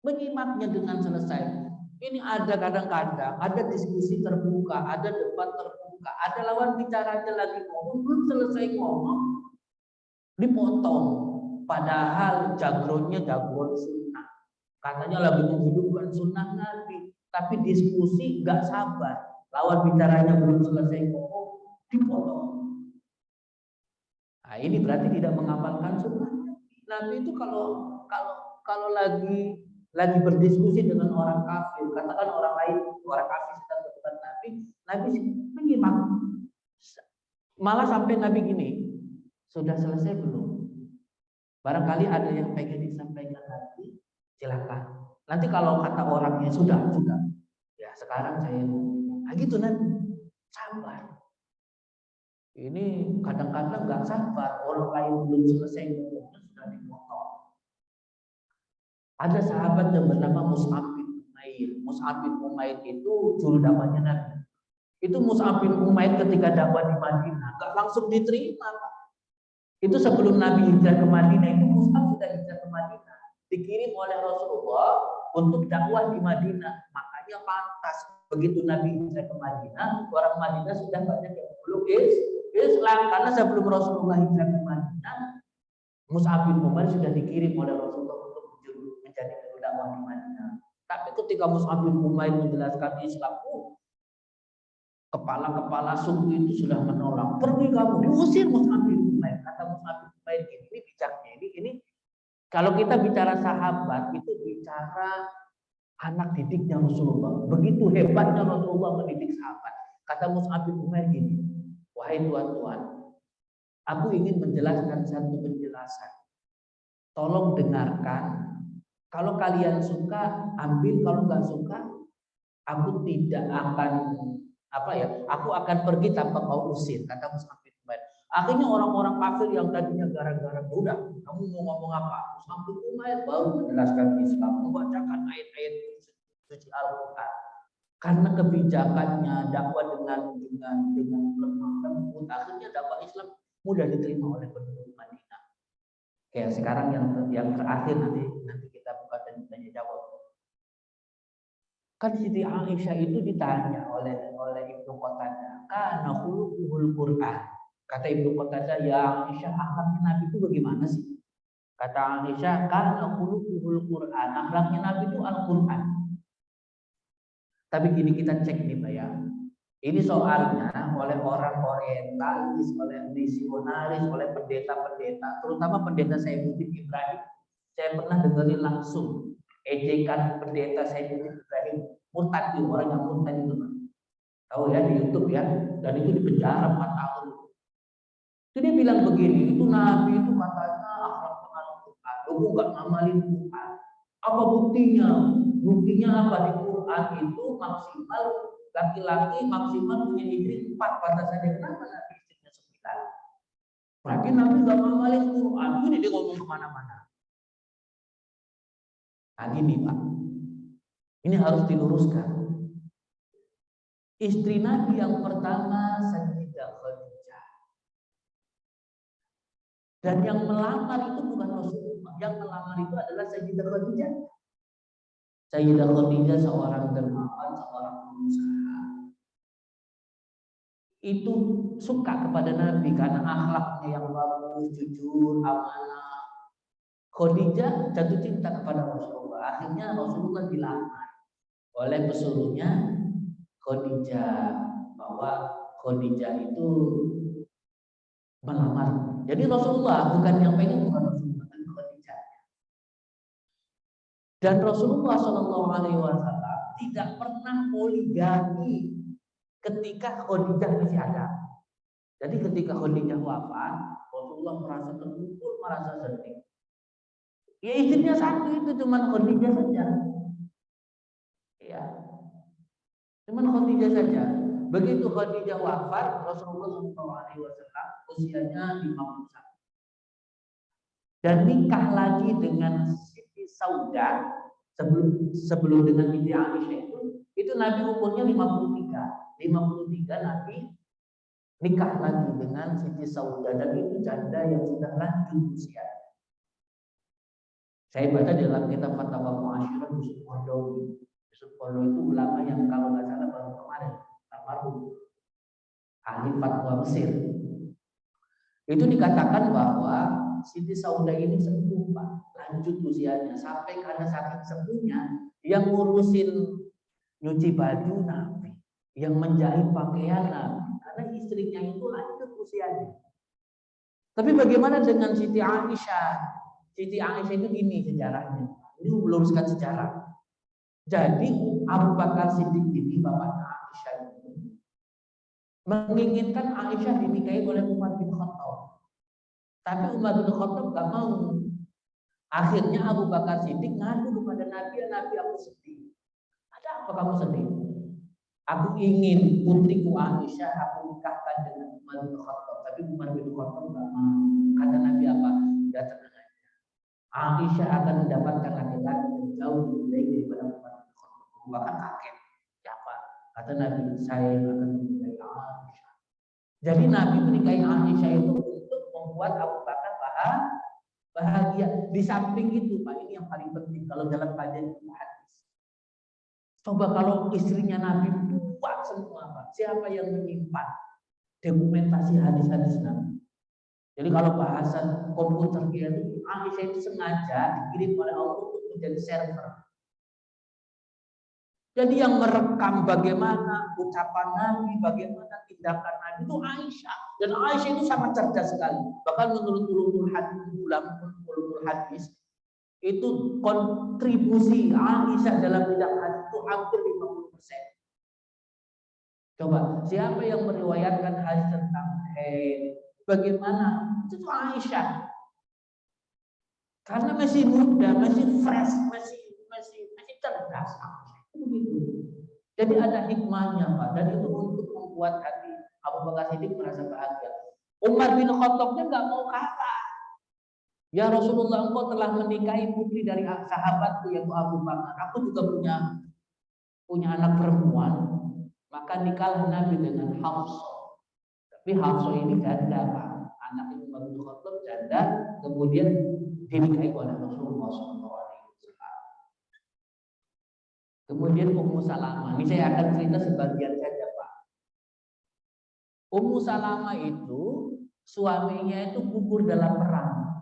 menyimaknya dengan selesai. Ini ada kadang-kadang, ada diskusi terbuka, ada debat terbuka, ada lawan bicaranya lagi ngomong, belum selesai ngomong, dipotong. Padahal jagoannya jagoan sunnah. Katanya lagi menghidupkan sunnah Nabi, tapi diskusi nggak sabar. Lawan bicaranya belum selesai ngomong, dipotong. Nah, ini berarti tidak mengamalkan sunnah. Nabi itu kalau lagi berdiskusi dengan orang kafir, katakan orang lain, orang kafir sedang dekat Nabi menyimak. Malah sampai Nabi gini, sudah selesai belum? Barangkali ada yang pengen disampaikan Nabi, silakan. Nanti kalau kata orangnya sudah, ya sekarang saya ngomong. Nah gitu Nabi, sabar. Ini kadang-kadang nggak sabar, orang lain belum selesai ngomongnya sudah dipotong. Ada sahabat yang bernama Mus'ab bin Umair. Mus'ab bin Umair itu juru dakwahnya Nabi. Itu Mus'ab bin Umair ketika dakwah di Madinah nggak langsung diterima. Itu sebelum Nabi hijrah ke Madinah, itu Mus'ab sudah hijrah ke Madinah, dikirim oleh Rasulullah untuk dakwah di Madinah. Makanya pantas begitu Nabi hijrah ke Madinah, orang Madinah sudah banyak yang belum Islam, karena sebelum Rasulullah hijrah ke Madinah, Mus'ab bin Umair sudah dikirim oleh Rasulullah untuk menjadi juru dakwah di Madinah. Tapi ketika Mus'ab bin Umair menjelaskan Islam, kepala-kepala suku itu sudah menolak. Pergi kamu, diusir Mus'ab bin Umair. Kata Mus'ab bin Umair ini bijaknya. Ini kalau kita bicara sahabat itu bicara anak didiknya Rasulullah. Begitu hebatnya Rasulullah mendidik sahabat. Kata Mus'ab bin Umair gini, wahai tuan-tuan, aku ingin menjelaskan satu penjelasan. Tolong dengarkan. Kalau kalian suka, ambil. Kalau nggak suka, aku tidak akan aku akan pergi tanpa kau usir. Kata Mus'ab bin Umair. Akhirnya orang-orang kafir yang tadinya gara-gara, udah, kamu mau ngomong apa? Mus'ab bin Umair baru menjelaskan Islam, membacakan ayat-ayat suci Al-Quran. Karena kebijakannya dakwah dengan lemah lembut, akhirnya dakwah Islam mudah diterima oleh penduduk Madinah. Oke, sekarang yang terakhir nanti kita buka dan tanya jawab. Kan Siti Aisyah itu ditanya oleh Ibnu Qatadah, kana khuluquhul Qur'an. Kata Ibnu Qatadah, ya Aisyah, akhlaknya Nabi itu bagaimana sih? Kata Aisyah, kana khuluquhul Qur'an. Akhlaknya Nabi itu Al-Qur'an. Tapi gini kita cek nih Pak ya. Ini soalnya oleh orang orientalis, oleh misionaris, oleh pendeta-pendeta, terutama pendeta Saifuddin Ibrahim. Saya pernah dengerin langsung ejekan pendeta Saifuddin Ibrahim, murtad, orang yang murtad itu, tahu ya di YouTube ya, dan itu dipenjara 4 tahun. Itu dia bilang begini, itu Nabi itu katanya akhlaknya Al-Quran, lu nggak ngamalin Quran. Apa buktinya? Buktinya apa? Di Quran itu maksimal laki-laki maksimal punya istri 4 batasannya. Kenapa Nabi istrinya 9? Berarti Nabi nggak ngamalin Quran. Ini dia ngomong kemana-mana. Nah gini Pak, ini harus diluruskan. Istri Nabi yang pertama Sayyidah Khadijah. Dan yang melamar itu bukan Rasulullah, yang melamar itu adalah Sayyidah Khadijah. Sayyidah Khadijah seorang dermawan, seorang pengusaha. Itu suka kepada Nabi karena akhlaknya yang bagus, jujur, amanah. Khadijah jatuh cinta kepada Rasulullah. Akhirnya Rasulullah dilamar oleh pesuruhnya Khadijah, bahwa Khadijah itu melamar. Jadi Rasulullah bukan yang pengen, bukan Rasulullah, tapi Khadijah. Dan Rasulullah Shallallahu Alaihi Wasallam tidak pernah poligami ketika Khadijah masih ada. Jadi ketika Khadijah wafat, Rasulullah merasa terpukul, merasa sedih. Ya istrinya satu itu cuma Khadijah saja. Ya, cuma Khadijah saja. Begitu Khadijah wafat, Rasulullah SAW usianya 51. Dan nikah lagi dengan Siti Saudah sebelum dengan Siti Aisyah itu Nabi umurnya 53. 53 Nabi nikah lagi dengan Siti Saudah, dan itu janda yang sudah lanjut usia. Saya baca dalam kitab Fatwa Mu'asyirah Yusuf Qaradawi. Yusuf Qaradawi itu ulama yang kalau nggak salah baru kemarin almarhum ahli fatwa Mesir. Itu dikatakan bahwa Siti Saudah ini sepuh Pak, lanjut usianya, sampai karena saking sepuhnya yang ngurusin nyuci baju Nabi, yang menjahit pakaian Nabi, karena istrinya itu lanjut usianya. Tapi bagaimana dengan Siti Aisyah? Siti Aisyah itu gini sejarahnya. Ini meluruskan sejarah. Jadi Abu Bakar Siddiq ini bapaknya Aisyah itu menginginkan Aisyah dinikahi oleh Umar bin Khattab. Tapi Umar bin Khattab gak mau. Akhirnya Abu Bakar Siddiq ngadu kepada Nabi, ya Nabi, aku sedih. Ada apa kamu sedih? Aku ingin putriku Aisyah aku nikahkan dengan Umar bin Khattab. Tapi Umar bin Khattab gak mau. Kata Nabi apa? Ya tenang. Aisyah akan mendapatkan laki-laki yang jauh lebih baik daripada Umar bin Khattab. Bahkan kaget. Siapa? Kata Nabi, saya akan menikahi Aisyah. Jadi Nabi menikahi Aisyah itu untuk membuat Abu Bakar bahagia. Di samping itu, Pak, ini yang paling penting kalau dalam kajian hadis. Coba kalau istrinya Nabi buat semua, Pak. Siapa yang menyimpan dokumentasi hadis-hadis Nabi? Jadi kalau bahasa komputer dia itu, Aisyah itu sengaja dikirim oleh Allah untuk menjadi server. Jadi yang merekam bagaimana ucapan Nabi, bagaimana tindakan Nabi itu Aisyah. Dan Aisyah itu sangat cerdas sekali. Bahkan menurut ulumul hadis, itu kontribusi Aisyah dalam bidang hadis itu hampir 50%. Coba, siapa yang meriwayatkan hadis tentang haid? Bagaimana? Itu Aisyah. Karena masih muda, masih fresh, masih cerdas. Begitu. Jadi ada hikmahnya, Pak. Dan itu untuk membuat hati Abu Bakar Siddiq merasa bahagia. Umar bin Khattabnya nggak mau kalah. Ya Rasulullah, engkau telah menikahi putri dari sahabatku yaitu Abu Bakar. Aku juga punya anak perempuan. Maka nikahlah Nabi dengan Hafsah. Tapi Hafsah ini janda, Pak. Anak Umar bin Khattab janda, kemudian dinikahi oleh Rasulullah SAW. Kemudian Ummu Salamah. Ini saya akan cerita sebagian saja, Pak. Ummu Salamah itu suaminya itu gugur dalam perang.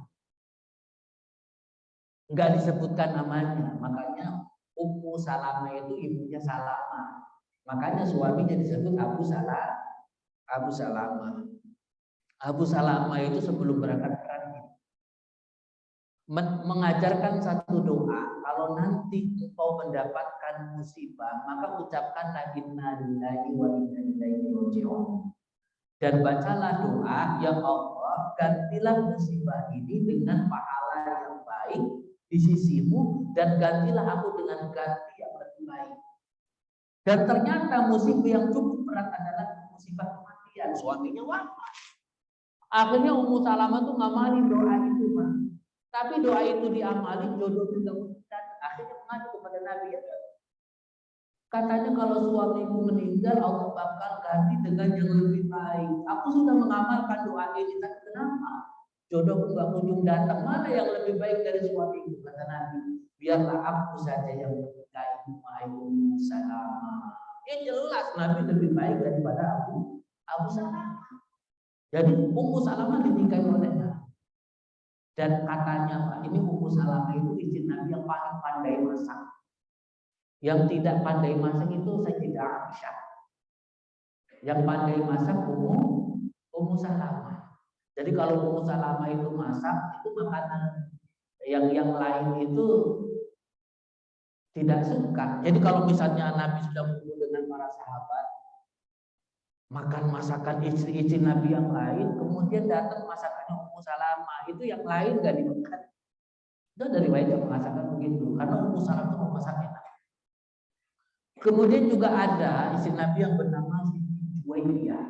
Enggak disebutkan namanya, makanya Ummu Salamah itu ibunya Salamah. Makanya suaminya disebut Abu Salamah. Abu Salamah itu sebelum berangkat perang mengajarkan satu doa. Kalau nanti engkau mendapatkan musibah, maka ucapkanlah inna lillahi wa inna ilaihi raji'un. Dan bacalah doa, ya Allah, gantilah musibah ini dengan pahala yang baik di sisimu, dan gantilah aku dengan ganti yang lebih baik. Dan ternyata musibah yang cukup berat adalah musibah kematian. Suaminya wafat. Akhirnya Ummu Salamah tuh ngamalin doa itu, Pak. Tapi doa itu diamalin, jodoh juga datang. Akhirnya mengadu kepada Nabi. Katanya kalau suamiku meninggal, Allah bakal ganti dengan yang lebih baik. Aku sudah mengamalkan doa ini, tapi kenapa jodohku nggak kunjung datang? Mana yang lebih baik dari suamiku? Kata Nabi, biarlah aku saja yang menikahi Ummu Salamah. Ya jelas Nabi lebih baik daripada Abu Salamah. Jadi Ummu Salamah dinikahi oleh Nabi. Dan katanya Pak, ini Ummu Salamah itu istri Nabi yang paling pandai masak. Yang tidak pandai masak itu Sayyidah Aisyah. Yang pandai masak Ummu Salamah. Jadi kalau Ummu Salamah itu masak, itu makanan yang lain itu tidak suka. Jadi kalau misalnya Nabi sudah bertemu dengan para sahabat, makan masakan istri-istri Nabi yang lain, kemudian datang masakannya Ummu Salamah, itu yang lain gak dimakan. Itu dari riwayat yang mengatakan begitu, karena Ummu Salamah itu memasak enak. Kemudian juga ada istri Nabi yang bernama Siti Juwairiyah.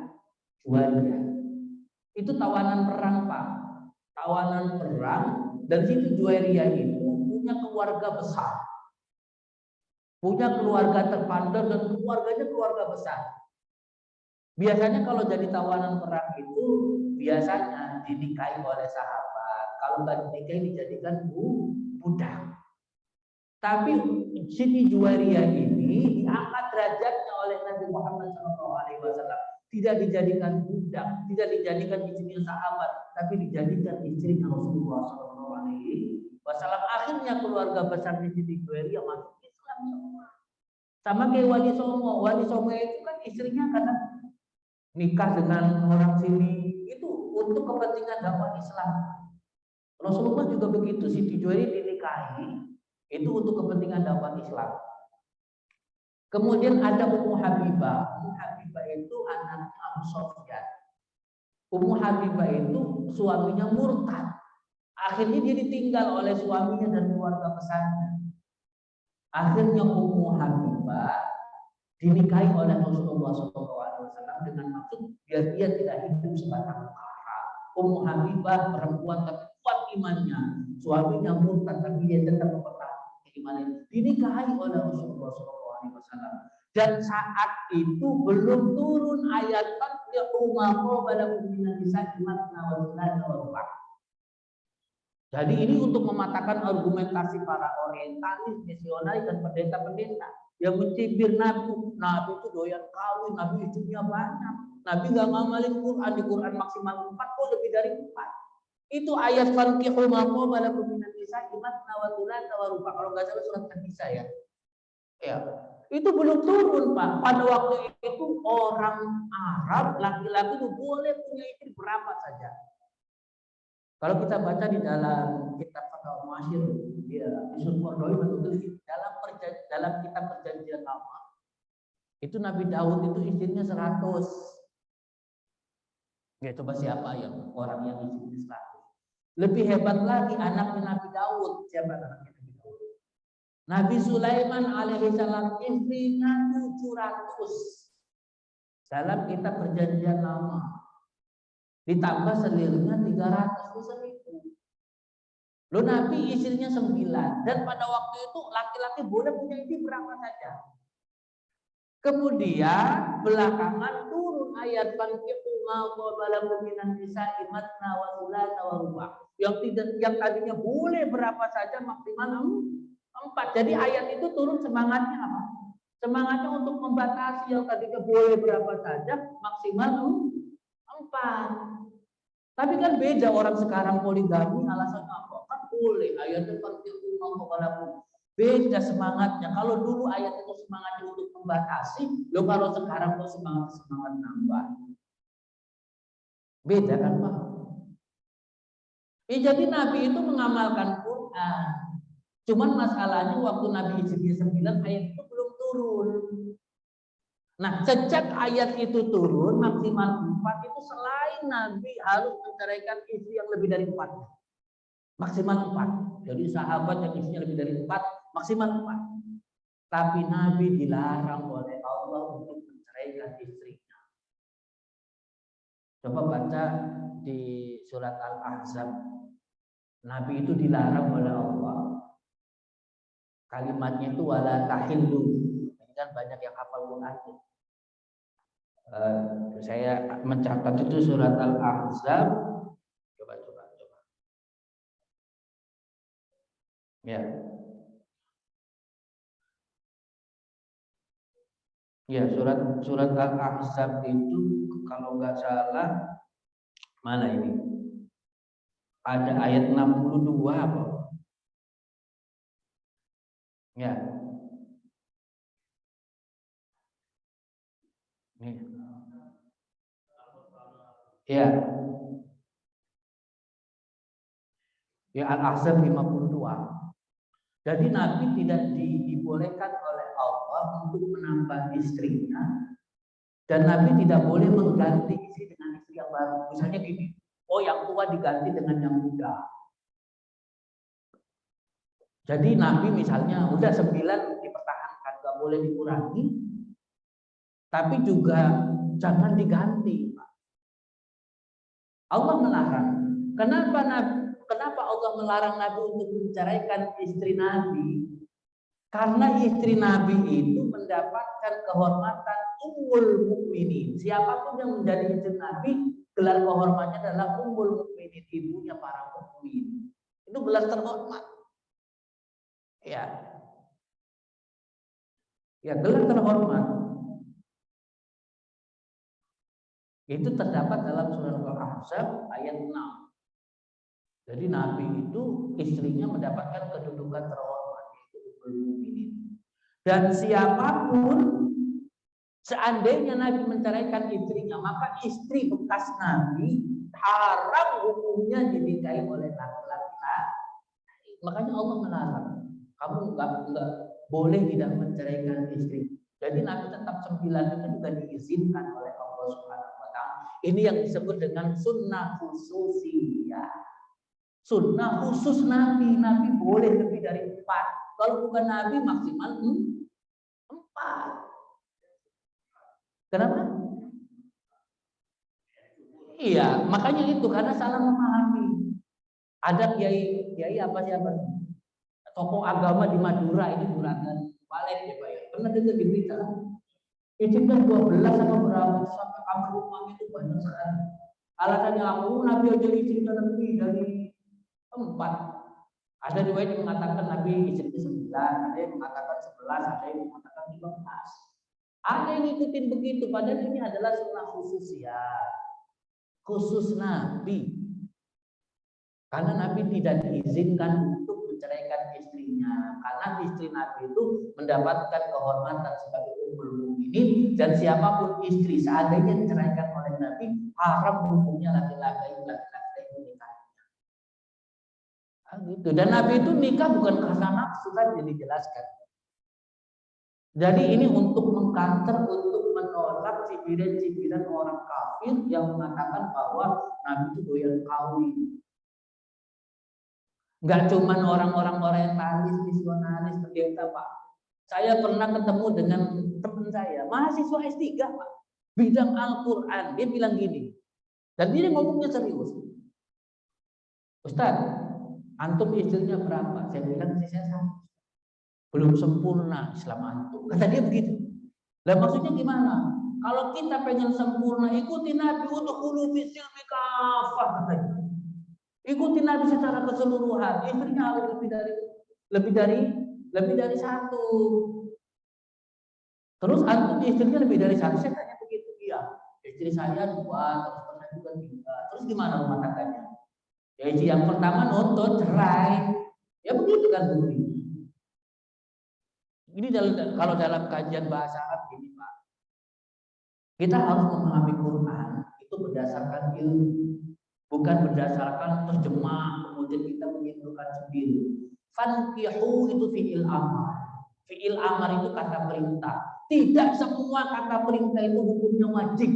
Itu tawanan perang, Pak. Tawanan perang, dan Siti Juwairiyah itu punya keluarga besar. Punya keluarga terpandang dan keluarganya keluarga besar. Biasanya kalau jadi tawanan perang itu biasanya dinikahi oleh sahabat. Kalau nggak dinikahi dijadikan budak. Tapi Siti Juwairiyah ini diangkat derajatnya oleh Nabi Muhammad SAW. Tidak dijadikan budak, tidak dijadikan istrinya sahabat, tapi dijadikan istrinya Rasulullah SAW. Akhirnya keluarga besar Siti Juwairiyah masuk Islam semua. Sama kayak Wali Songo. Wali Songo itu kan istrinya karena nikah dengan orang sini itu untuk kepentingan dakwah Islam. Rasulullah juga begitu. Siti Juwairiyah dinikahi itu untuk kepentingan dakwah Islam. Kemudian ada Ummu Habibah. Ummu Habibah itu anaknya Abu Sufyan. Ummu Habibah itu suaminya murtad. Akhirnya dia ditinggal oleh suaminya dan keluarga besarnya. Akhirnya Ummu Habibah dinikahi oleh Rasulullah SAW dengan maksud biar dia tidak hidup sebatang kara. Ummu Habibah perempuan tapi kuat imannya. Suaminya murtad tapi dia tetap mempertahankan keimanan. Dinikahi oleh Rasulullah SAW. Dan saat itu belum turun ayat jadi ini untuk mematahkan argumentasi para orientalis, misionaris dan pendeta-pendeta yang mencibir Nabi. Nabi itu doyan kawin, Nabi hidupnya banyak. Nabi nggak ngamalin Quran, di Quran maksimal 4 kok lebih dari 4. Itu ayat fankihu ma qala minan nisa matna wa thulatha wa ruba'. Kalau nggak salah surat An-Nisa ya. Ya. Itu belum turun, Pak. Pada waktu itu orang Arab laki-laki itu boleh punya istri berapa saja. Kalau kita baca di dalam kitab Fatwa Masyir, ya, Yusuf Qardawi menulis dalam kitab Perjanjian Lama. Itu Nabi Daud itu istrinya 100. Ya, coba siapa yang orang yang istrinya 100? Lebih hebat lagi anaknya Nabi Daud. Siapa anaknya Nabi Daud? Nabi Sulaiman alaihissalam istrinya 700. Dalam kitab Perjanjian Lama. Ditambah selirnya 300 itu 1000. Lo Nabi istrinya 9. Dan pada waktu itu laki-laki boleh punya istri berapa saja. Kemudian belakangan turun ayat fankihu ma qala minan nisa'i matna wa thulatha wa ruba'. Yang tadinya boleh berapa saja maksimal 4. Jadi ayat itu turun semangatnya apa? Semangatnya untuk membatasi yang tadinya boleh berapa saja maksimal Tapi kan beda orang sekarang poligami alasannya apa? Kan boleh ayatnya beda semangatnya. Kalau dulu ayat itu semangatnya untuk membatasi, lo kalau sekarang kok semangat nambah. Beda kan Pak? Jadi Nabi itu mengamalkan Quran. Cuman masalahnya waktu Nabi Hijriah 9 ayat itu belum turun. Nah, sejak ayat itu turun maksimal 4 itu selain Nabi harus menceraikan istri yang lebih dari 4. Maksimal 4. Jadi sahabat yang istrinya lebih dari 4 maksimal 4. Tapi Nabi dilarang oleh Allah untuk menceraikan istrinya. Coba baca di surat Al-Ahzab. Nabi itu dilarang oleh Allah. Kalimatnya itu wala tahillu. Ini kan banyak yang hafal Quran. Saya mencatat itu surat Al-Ahzab. Coba. Ya. Ya, surat Al-Ahzab itu kalau nggak salah mana ini? Ada ayat 62 apa? Ya. Nih. Ya. Ya Al-Ahzab 52. Jadi Nabi tidak dibolehkan oleh Allah untuk menambah istrinya. Dan Nabi tidak boleh mengganti istri dengan istri yang baru. Misalnya gini, oh yang tua diganti dengan yang muda. Jadi Nabi misalnya udah 9 dipertahankan, gak boleh dikurangi. Tapi juga jangan diganti. Allah melarang. Kenapa Allah melarang Nabi untuk menceraikan istri Nabi? Karena istri Nabi itu mendapatkan kehormatan Ummul Mukminin. Siapapun yang menjadi istri Nabi, gelar kehormatnya adalah Ummul Mukminin, ibunya para mukmin. Itu gelar terhormat. Ya, gelar terhormat. Itu terdapat dalam surat Al-Ahzab ayat 6. Jadi Nabi itu istrinya mendapatkan kedudukan terhormat, yaitu Ummul Mukminin. Dan siapapun seandainya Nabi menceraikan istrinya, maka istri bekas Nabi haram hukumnya dinikahi oleh laki-laki. Makanya Allah melarang. Kamu enggak boleh tidak menceraikan istri. Jadi Nabi tetap 9 itu juga diizinkan oleh Allah Subhanahu wa taala. Ini yang disebut dengan sunnah khususiyah. Sunnah khusus Nabi boleh lebih dari 4. Kalau bukan Nabi maksimal 4. Kenapa? Iya, makanya itu karena salah memahami. Ada kiai apa siapa? Tokoh agama di Madura ini Juragan Walet ya Pak ya. Pernah dengar di berita? Izinkan 12 atau berapa sampai kamar rumahnya itu banyak sekali. Alasannya aku Nabi aja izinkan lebih dari 4. Ada riwayat yang mengatakan Nabi izinkan 9, ada yang mengatakan 11, ada yang mengatakan 15. Ada yang ngikutin begitu, padahal ini adalah sunnah khusus ya. Khusus Nabi. Karena Nabi tidak diizinkan untuk menceraikan istrinya. Karena istri Nabi itu mendapatkan kehormatan sebagai Ummul Mukminin, dan siapapun istri seandainya diceraikan oleh Nabi, haram hukumnya laki-laki menikah. Gitu. Dan Nabi itu nikah bukan karena nafsu, kan jadi dijelaskan. Jadi ini untuk mengkanter, untuk menolak cibiran-cibiran orang kafir yang mengatakan bahwa Nabi itu doyan kawin. Enggak cuman orang-orang orientalis, misionaris, pendeta Pak. Saya pernah ketemu dengan teman saya, mahasiswa S3 Pak, bidang Al-Quran. Dia bilang gini, dan dia ngomongnya serius. Ustaz, antum istrinya berapa? Saya bilang istri saya 1. Belum sempurna Islam antum. Kata dia begitu. Lah maksudnya gimana? Kalau kita pengen sempurna, ikuti Nabi udkhulu fi silmi kafah katanya. Ikuti Nabi secara keseluruhan. Istrinya harus lebih dari 1. Terus antum istrinya lebih dari 1, saya tanya begitu. Iya, istri saya 2, terus pernah juga tinggal. Terus gimana rumah tangganya? Ya yang pertama nuntut cerai. Ya begitu kan bukti. Ini kalau dalam kajian bahasa Arab ini Pak, kita harus memahami Quran itu berdasarkan ilmu, bukan berdasarkan terjemah kemudian kita menyimpulkan sendiri. Fankihu itu fi'il amar. Fi'il amar itu kata perintah. Tidak semua kata perintah itu hukumnya wajib.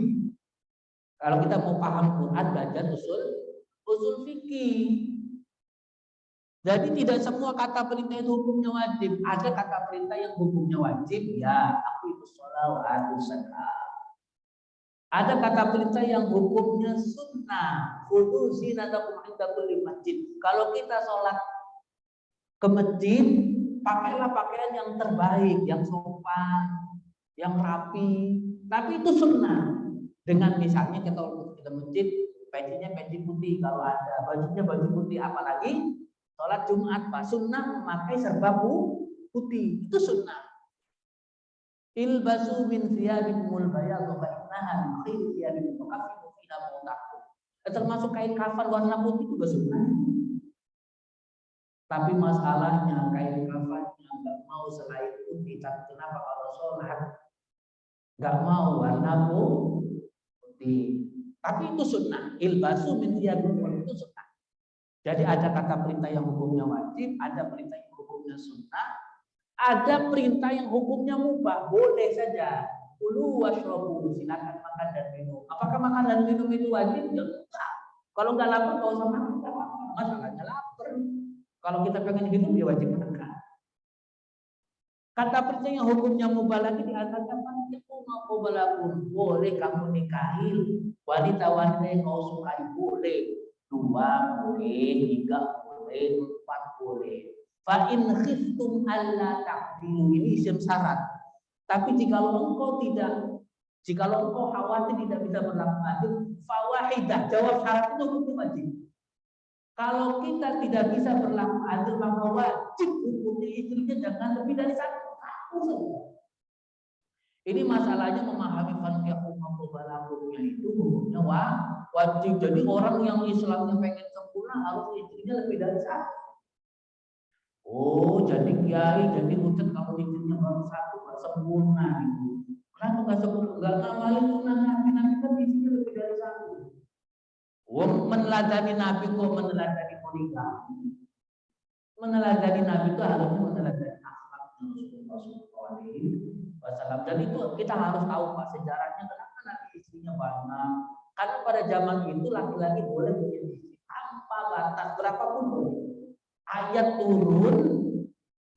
Kalau kita mau paham Quran, belajar usul fikih. Jadi tidak semua kata perintah itu hukumnya wajib. Ada kata perintah yang hukumnya wajib, ya aku itu sholawat, zakat. Ada kata perintah yang hukumnya sunnah. Khudu zinatakum inda kulli masjid. Kalau kita sholat ke masjid, pakailah pakaian yang terbaik, yang sopan, yang rapi. Tapi itu sunnah. Dengan misalnya kita ke masjid, pecinya peci putih kalau ada, bajunya baju putih, apalagi sholat Jumat, Pak, sunnah memakai serba putih, itu sunnah. Ilbasu min thiyabikumul bayadhu fa innaha min khairi thiyabikum tukaffiru fiha mawtakum. Termasuk kain kafan warna putih juga sunnah. Tapi masalahnya kain kafannya nggak mau selain putih. Tapi kenapa kalau sholat nggak mau warna putih? Tapi itu sunnah. Ilbasu min thiyabikum itu sunnah. Jadi ada kata perintah yang hukumnya wajib, ada perintah yang hukumnya sunnah, ada perintah yang hukumnya mubah, boleh saja. Kulu washrabu, silakan makan dan minum. Apakah makan dan minum itu wajib? Ya enggak. Kalau nggak lapar nggak usah makan, nggak apa-apa. Masalahnya lapar. Kalau kita pengen hidup ya wajib makan. Kata perintah yang hukumnya mubah lagi diantarkan pun boleh kamu nikahi wanita-wanita yang kau sukai, boleh. 2 boleh, 3 boleh, 4 boleh. Fa in khiftum alla ta'dilu, ini isim syarat. Tapi jikalau engkau khawatir tidak bisa berlaku adil, fawahidah, jawab syarat itu hukum wajib. Kalau kita tidak bisa berlaku adil, maka wajib hukumnya istrinya jangan lebih dari 1 tahun. Ini masalahnya memahami fankihu maqbalakumnya itu hukumnya wajib. Jadi orang yang Islamnya pengen sempurna harus istrinya lebih dari 1. Oh, jadi kiai, jadi ustaz kalau istrinya baru 1 nggak sempurna gitu. Kenapa nggak sempurna? Nggak ngamalin sunnah Nabi, Nabi kan istrinya lebih dari 1. Wong meneladani Nabi kok meneladani poligami. Meneladani Nabi itu harusnya meneladani akhlaknya Rasulullah SAW. Dan itu kita harus tahu Pak sejarahnya kenapa Nabi istrinya banyak. Karena pada zaman itu laki-laki boleh punya istri tanpa batas berapapun boleh. Ayat turun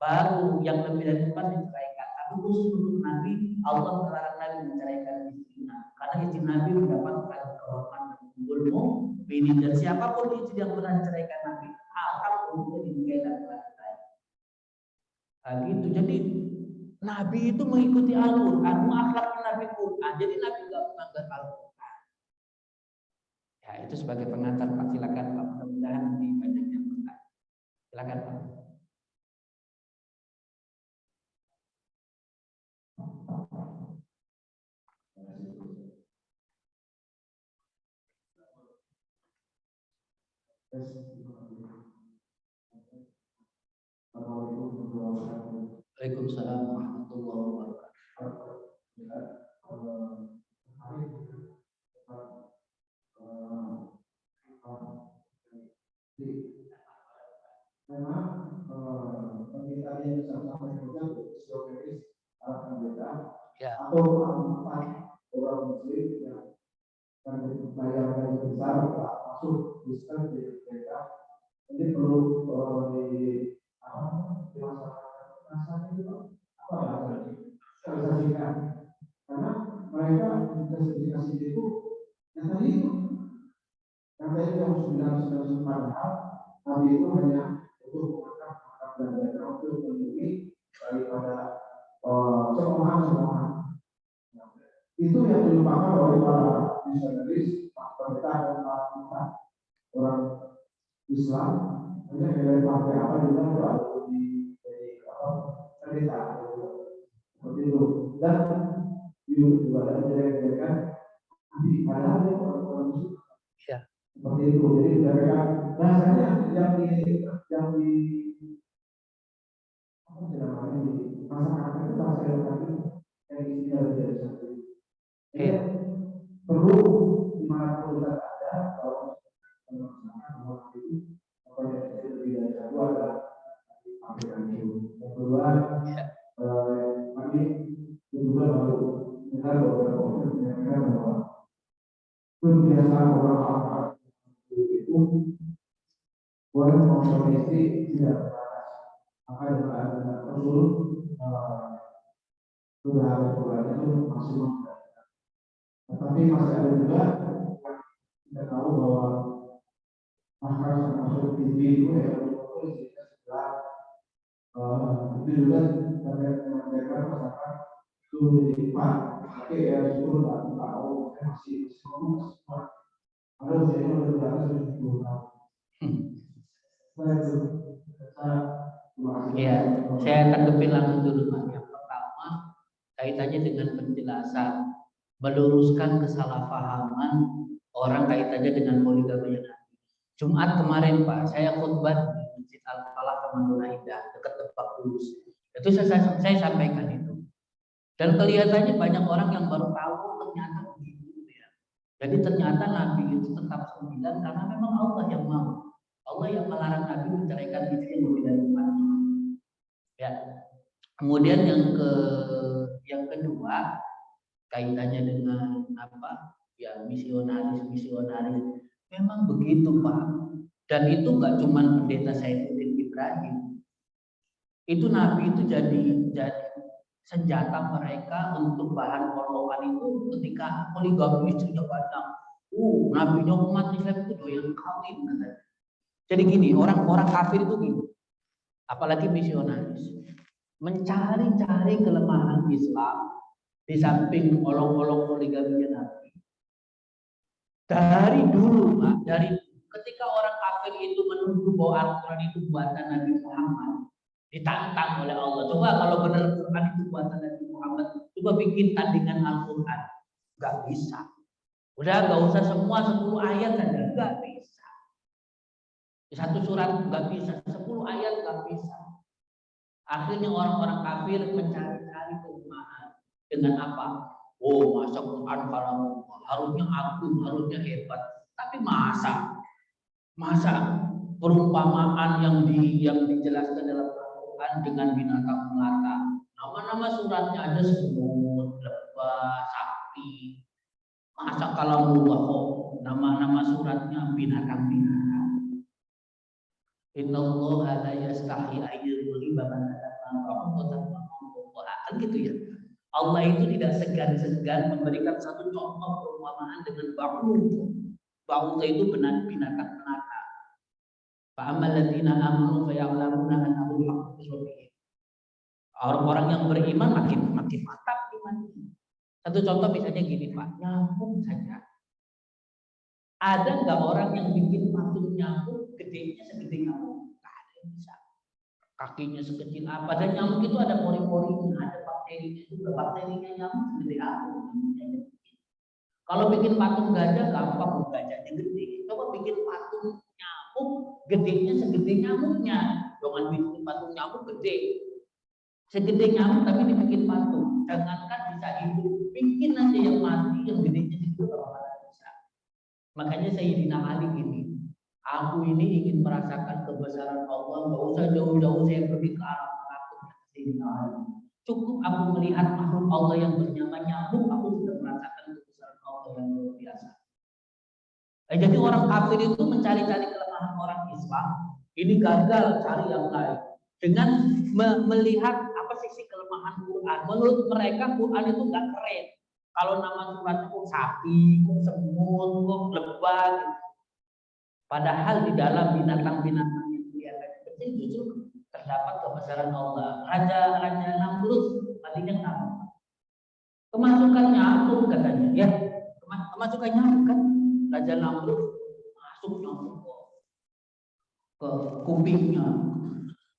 baru yang lebih dari 4 diceraikan. Tapi khusus untuk Nabi, Allah melarang Nabi menceraikan istrinya. Karena istri Nabi mendapatkan kehormatan ulmu, dan siapapun istri yang pernah diceraikan Nabi, haram untuk dinikahi laki-laki. Nah, gitu. Jadi Nabi itu mengikuti Al-Quran, akhlaknya Nabi Quran. Jadi Nabi nggak melanggar Al-Quran. Ya itu sebagai pengantar Pak, silakan Pak. Mudah-mudahan di banyak yang bertanya. Silakan Pak. Waalaikumsalam warahmatullahi wabarakatuh. Memang pernyataan yang bersama-sama dengan psikologis akan beda atau orang muslim yang akan berbayar gaji besar masuk Islam di mereka ini perlu dimasakan itu apa realisasikan karena mereka investigasi itu yang tadi itu yang tadi jam 9 padahal Nabi itu hanya untuk mengangkat dan untuk melindungi daripada kelemahan itu yang dilupakan oleh para misionaris, pemerintah dan para orang Islam. Hanya dari partai apa juga berada di cerita seperti itu. Dan juga ada menjadikan di padahal orang muslim seperti itu. Jadi mereka bahasanya yang di apa sih namanya di masyarakat itu bahasa yang tadi yang isinya dari satu. Jadi perlu dimanapun kita ada kalau masyarakat bahwa itu apa yang lebih dari satu adalah aplikasi. Yang kedua kami juga baru dengar beberapa orang menyatakan bahwa kebiasaan orang itu boleh mempunyai istri tidak terbatas. Maka dengan Rasul sudah itu maksimum. Tetapi masih ada juga kita tahu bahwa mahar termasuk TV itu itu juga mereka masyarakat itu menjadi 4. Tapi ya itu tidak tahu masih ada usianya lebih dari 70 tahun. Ya, saya tanggapin langsung dulu Pak. Yang pertama kaitannya dengan penjelasan meluruskan kesalahpahaman orang kaitannya dengan poligami yang ada. Jumat kemarin Pak, saya khutbah di Masjid Al-Falah Tamanul Indah dekat Lebak Bulus. Itu saya sampaikan itu. Dan kelihatannya banyak orang yang baru tahu ternyata begitu ya. Jadi ternyata Nabi itu tetap 9 karena memang Allah yang mau. Allah yang melarang Nabi menceraikan istri yang lebih dari 4. Ya. Kemudian yang kedua kaitannya dengan apa? Ya misionaris. Memang begitu Pak. Dan itu nggak cuma pendeta Saifuddin Ibrahim. Itu Nabi itu jadi senjata mereka untuk bahan polokan itu ketika poligami istrinya banyak. Nabinya umat Islam itu doyan kawin katanya. Jadi gini, orang-orang kafir itu gini. Apalagi misionaris. Mencari-cari kelemahan Islam di samping olong-olong poligaminya Nabi. Dari dulu, Pak, dari ketika orang kafir itu menuduh bahwa Al-Quran itu buatan Nabi Muhammad, ditantang oleh Allah. Coba kalau benar Al-Quran itu buatan Nabi Muhammad, coba bikin tandingan Al-Quran. Gak bisa. Udah gak usah semua 10 ayat saja, gak bisa. Di satu surat gak bisa, 10 ayat gak bisa. Akhirnya orang-orang kafir mencari-cari kelemahan dengan apa? Masa Quran kalau harusnya agung, harusnya hebat. Tapi masa perumpamaan yang dijelaskan dalam Al-Quran dengan binatang melata. Nama-nama suratnya ada semut, lebah, sapi. Masa kalau kok nama-nama suratnya binatang-binatang. Innallaha la yastahi ayyudhiba man kan gitu ya. Allah itu tidak segan-segan memberikan satu contoh perumpamaan dengan ba'udha itu binatang melata. Fa'amal ladzina amanu faya'lamuna annahu al-haqqu min rabbihim. Orang-orang yang beriman makin mantap imannya. Satu contoh misalnya gini Pak, nyamuk saja. Ada nggak orang yang bikin patung nyamuk gedenya segede nyamuk? Nggak ada yang bisa. Kakinya sekecil apa? Dan nyamuk itu ada pori-porinya, ada bakterinya juga. Bakterinya nyamuk segede apa? Kalau bikin patung gajah gampang, gajahnya gede. Coba bikin patung nyamuk, gedenya segede nyamuknya. Jangan bikin patung nyamuk gede, segede nyamuk tapi dibikin patung. Jangankan bisa hidup, bikin aja yang mati, yang gedenya segitu orang bisa. Makanya Sayyidina Ali gini, aku ini ingin merasakan kebesaran Allah, nggak usah jauh-jauh saya pergi ke alam takut. Sayyidina Ali, cukup aku melihat makhluk Allah yang bernama nyamuk, aku sudah merasakan kebesaran Allah yang luar biasa. Jadi orang kafir itu mencari-cari kelemahan orang Islam, ini gagal cari yang lain dengan melihat apa sisi kelemahan Quran. Menurut mereka Quran itu nggak keren. Kalau nama suratnya kok sapi, kok semut, kok lebah. Gitu. Padahal di dalam binatang-binatang yang kelihatan kecil justru terdapat kebesaran Allah. Raja Namrud tadinya kenapa? Kemasukan nyamuk katanya, ya. Kemasukan nyamuk kan? Raja Namrud masuk nyamuk ke kupingnya,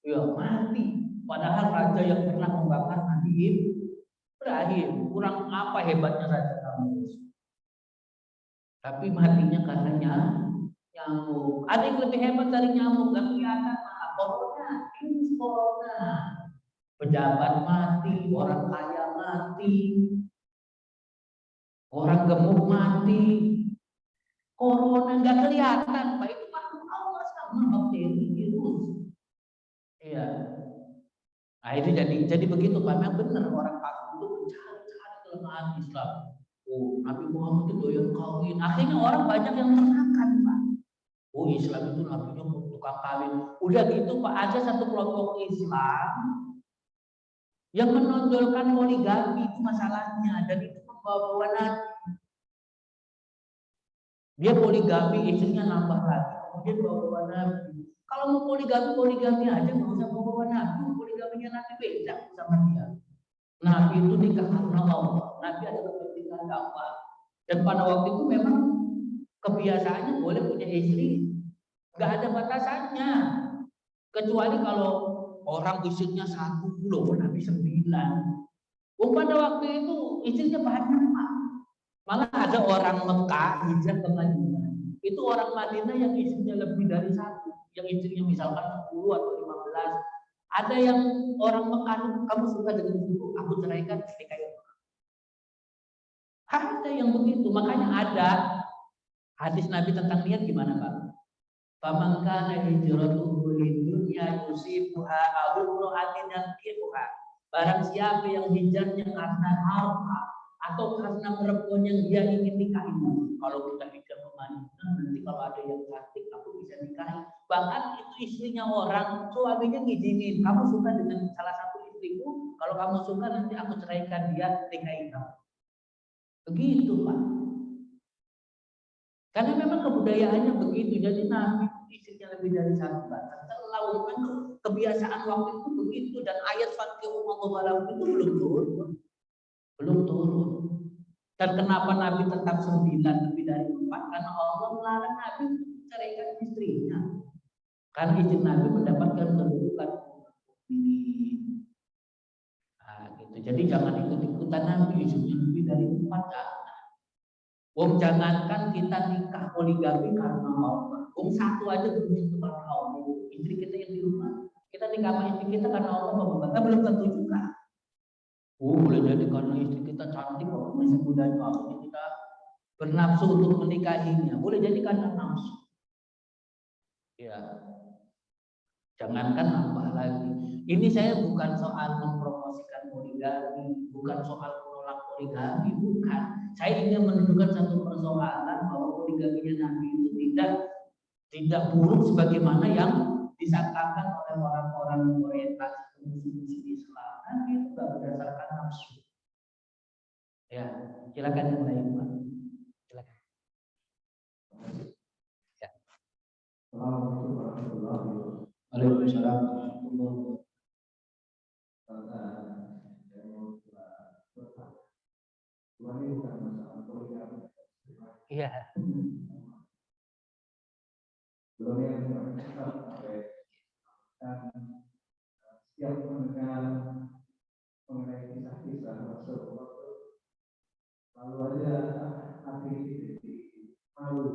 ya mati. Padahal raja yang pernah membakar Nabi Ibrahim, kurang apa hebatnya Raja Namrud? Tapi matinya karena nyamuk. Ada yang lebih hebat dari nyamuk, nggak kelihatan malah corona. Ini corona. Pejabat mati, orang kaya mati, orang gemuk mati. Corona nggak kelihatan, Pak. Itu makhluk Allah sama bakteri, virus. Iya. Nah itu jadi begitu Pak. Memang benar orang kafir itu mencari kelemahan Islam. Oh, Nabi Muhammad itu doyan kawin. Akhirnya orang banyak yang terangkat Pak. Oh Islam itu nabinya tukang kawin. Udah gitu Pak, ada satu kelompok Islam yang menonjolkan poligami itu masalahnya, dan itu membawa Nabi. Dia poligami, istrinya nambah lagi, kemudian bawa Nabi. Kalau mau poligami aja, nggak usah bawa Nabi. Poligaminya Nabi beda sama dia. Nabi itu nikah karena Allah. Nabi ada kepentingan dakwah. Dan pada waktu itu memang kebiasaannya boleh punya istri, nggak ada batasannya. Kecuali kalau orang istrinya 1, Nabi 9. Pada waktu itu istrinya banyak Pak. Malah ada orang Mekah hijrah ke Madinah. Itu orang Madinah yang istrinya lebih dari 1, yang istrinya misalkan 10 atau 15. Ada yang orang Mekah, kamu suka dengan istriku, aku ceraikan, nikahin. Ada yang begitu, makanya ada hadis Nabi tentang niat gimana Pak? Faman kana hijratuhu lidunya yusibuha aw imra'atin yankihuha. Barang siapa yang hijrahnya karena harta atau karena perempuan yang dia ingin nikahi. Kalau kita hijrah ke Madinah, nanti kalau ada yang cantik aku bisa nikahi. Bahkan itu istrinya orang, suaminya ngizinin, kamu suka dengan salah satu istriku, kalau kamu suka nanti aku ceraikan dia, nikahi kamu. Begitu Pak. Karena memang kebudayaannya begitu. Jadi Nabi istrinya lebih dari 1 batang. Terlalu memang kebiasaan waktu itu begitu, dan ayat Fathul Mubarak itu belum turun. Dan kenapa Nabi tetap 9 lebih dari 4? Karena Allah melarang Nabi untuk menceraikan istrinya. Karena istri Nabi mendapatkan kedudukan ini. Nah, gitu. Jadi jangan ikut-ikutan Nabi istrinya lebih dari 4 kan. Jangankan kita nikah poligami karena Allah. 1 aja belum tentu karena Allah. Istri kita yang di rumah, kita nikah sama istri kita karena Allah apa belum tentu juga. Boleh jadi karena istri kita cantik, masih mudanya, kita bernafsu untuk menikahinya. Boleh jadi karena nafsu. Ya, jangankan nambah lagi. Ini saya bukan soal mempromosikan poligami, bukan soal menolak poligami, bukan. Saya ingin menunjukkan satu persoalan bahwa poligaminya Nabi itu tidak buruk sebagaimana yang disangkakan oleh orang-orang orientasi musuh-musuh Islam. Nabi itu tidak berdasarkan nafsu. Ya, silakan yang lain Pak. Silakan. Ya. Assalamualaikum warahmatullahi wabarakatuh. Waalaikumsalam warahmatullahi wabarakatuh. Ini bukan masalah poligami. Iya. Belum yang sampai dan setiap mendengar mengenai kisah-kisah Rasulullah lalu aja hati jadi malu.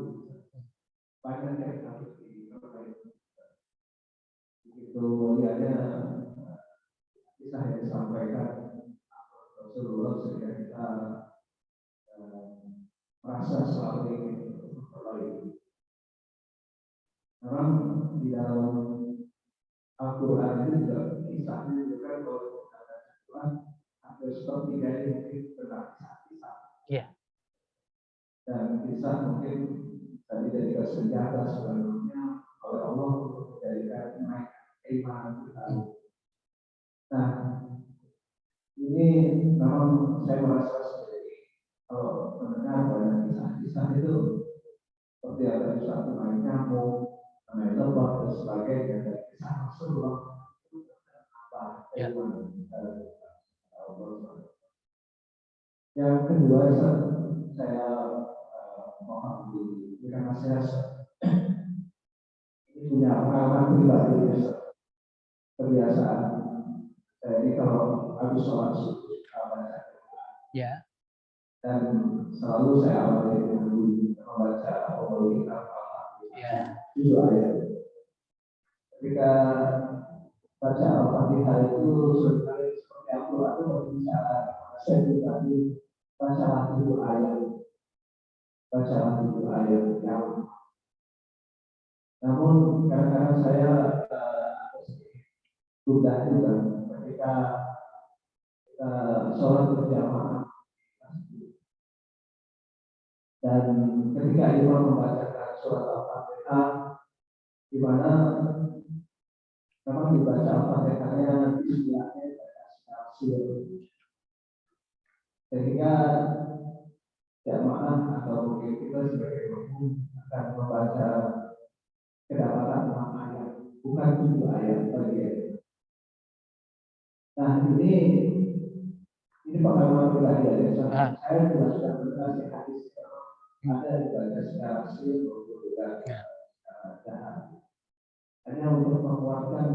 Banyak yang harus diperbaiki. Begitu mulianya kisah yang disampaikan Rasulullah sehingga kita merasa selalu ingin memperbaiki. Memang di dalam Al-Quran itu juga kisahnya juga kalau ada Tuhan hampir sepertiganya mungkin tentang kisah-kisah. Iya. Dan kisah mungkin tadi dijadikan senjata sebelumnya oleh Allah untuk menjadikan naik keimanan kita. Nah, ini memang saya merasa seperti kalau mendengar banyak kisah-kisah itu seperti ada kisah tentang nyamuk, tentang lebah dan sebagainya, dari kisah Rasulullah itu apa? Yang kedua, saya mohon diberikan nasihat. Ini punya pengalaman pribadi, kebiasaan. Saya ini kalau habis sholat subuh, Ya. dan selalu saya awali dengan membaca Al-Quran. Ya. 7 ayat. Ketika baca Al-Fatihah itu seringkali seperti Al-Quran itu berbicara, saya juga bacalah 7 ayat, bacalah 7 ayat yang. Namun kadang-kadang saya sudah juga ketika sholat berjamaah dan ketika imam membacakan surat Al-Fatihah, di mana memang dibaca Al-Fatihahnya istilahnya tafsir, sehingga jamaah atau mungkin kita sebagai makmum akan membaca kedapatan 6 ayat, bukan 7 ayat lagi. Nah ini pengalaman pribadi ya. Saya juga sudah mendengar hadis ada dibaca secara asli maupun juga jahat. Hanya untuk menguatkan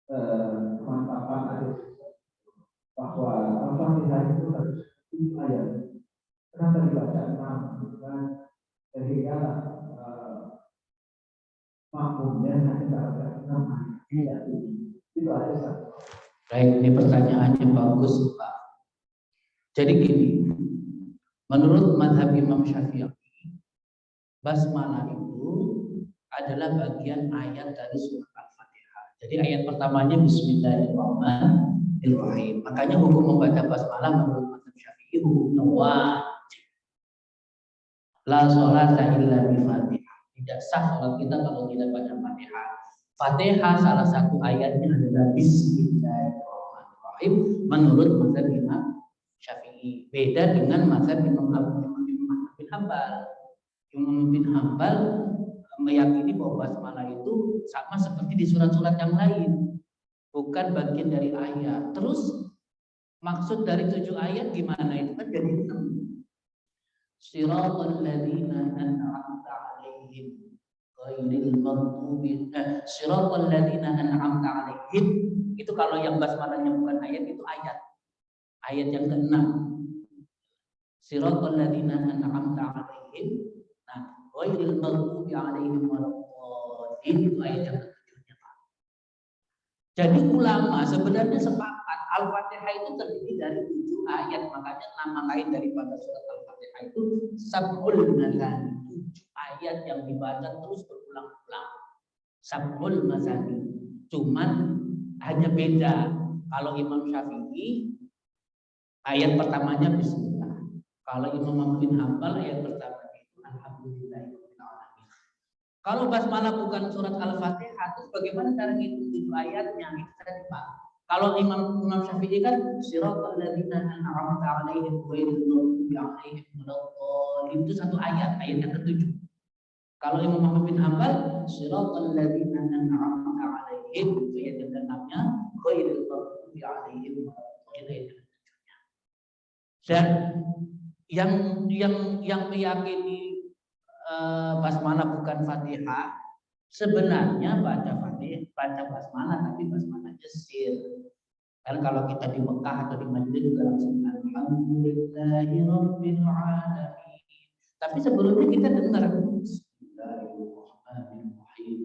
kemantapan hadis bahwa Al-Fatihah itu harus 7 ayat. Kenapa dibaca 6? Kan sehingga makmumnya hanya baca 6 ayat. Itu aja satu. Baik, ini pertanyaannya bagus, Pak. Jadi gini, menurut mazhab Imam Syafi'i, basmalah itu adalah bagian ayat dari surat Al-Fatihah. Jadi ayat pertamanya Bismillahirrahmanirrahim. Makanya hukum membaca basmalah menurut mazhab Syafi'i hukumnya wajib. La sholata illa bi-Fatihah. Tidak sah sholat kita kalau tidak baca Fatihah. Fatihah salah satu ayatnya adalah Bismillahirrahmanirrahim menurut mazhab Imam Syafi'i. Beda dengan mazhab Imam bin Hambal. Imam bin Hambal meyakini bahwa basmalah itu sama seperti di surat-surat yang lain, bukan bagian dari ayat. Terus maksud dari 7 ayat gimana? Itu kan jadi 6. Shiratal ladzina an'amta 'alaihim ghairil maghdubi Shiratal ladzina an'amta 'alaihim. Itu kalau yang basmalahnya bukan ayat, itu ayat yang ke-6. Shiratal ladzina an'amta 'alaihim, nah ghairil maghdubi 'alaihim waladdallin, itu ayat yang ke-7-nya, Pak. Jadi ulama sebenarnya sepakat Al-Fatihah itu terdiri dari 7 ayat, makanya nama lain daripada surat Al-Fatihah itu Sab'ul Mazani, 7 ayat yang dibaca terus berulang-ulang. Sab'ul Mazani. Cuman hanya beda. Kalau Imam Syafi'i ayat pertamanya Bismillah. Kalau Imam bin Hambal ayat pertamanya itu Alhamdulillahirabbil alamin. Kalau basmalah bukan surat Al-Fatihah, terus bagaimana cara ngitung 7 ayatnya? Itu tadi, Pak. Kalau Imam Syafi'i kan Shiratal ladzina an'amta 'alaihim ghairil maghdubi 'alaihim waladdallin, itu satu ayat yang ke-7. Kalau Imam Ahmad bin Hambal Shiratal ladzina an'amta 'alaihim, itu ayat yang ke-6-nya, ghairil maghdubi 'alaihim waladdallin, ayat yang ke-7-nya. Dan yang meyakini basmalah bukan Fatihah, sebenarnya baca basmalah, tapi basmalahnya sir. Kan kalau kita di Mekah atau di Madinah juga langsung Alhamdulillahirabbil alamin. Tapi sebelumnya kita dengar Bismillahirrahmanirrahim,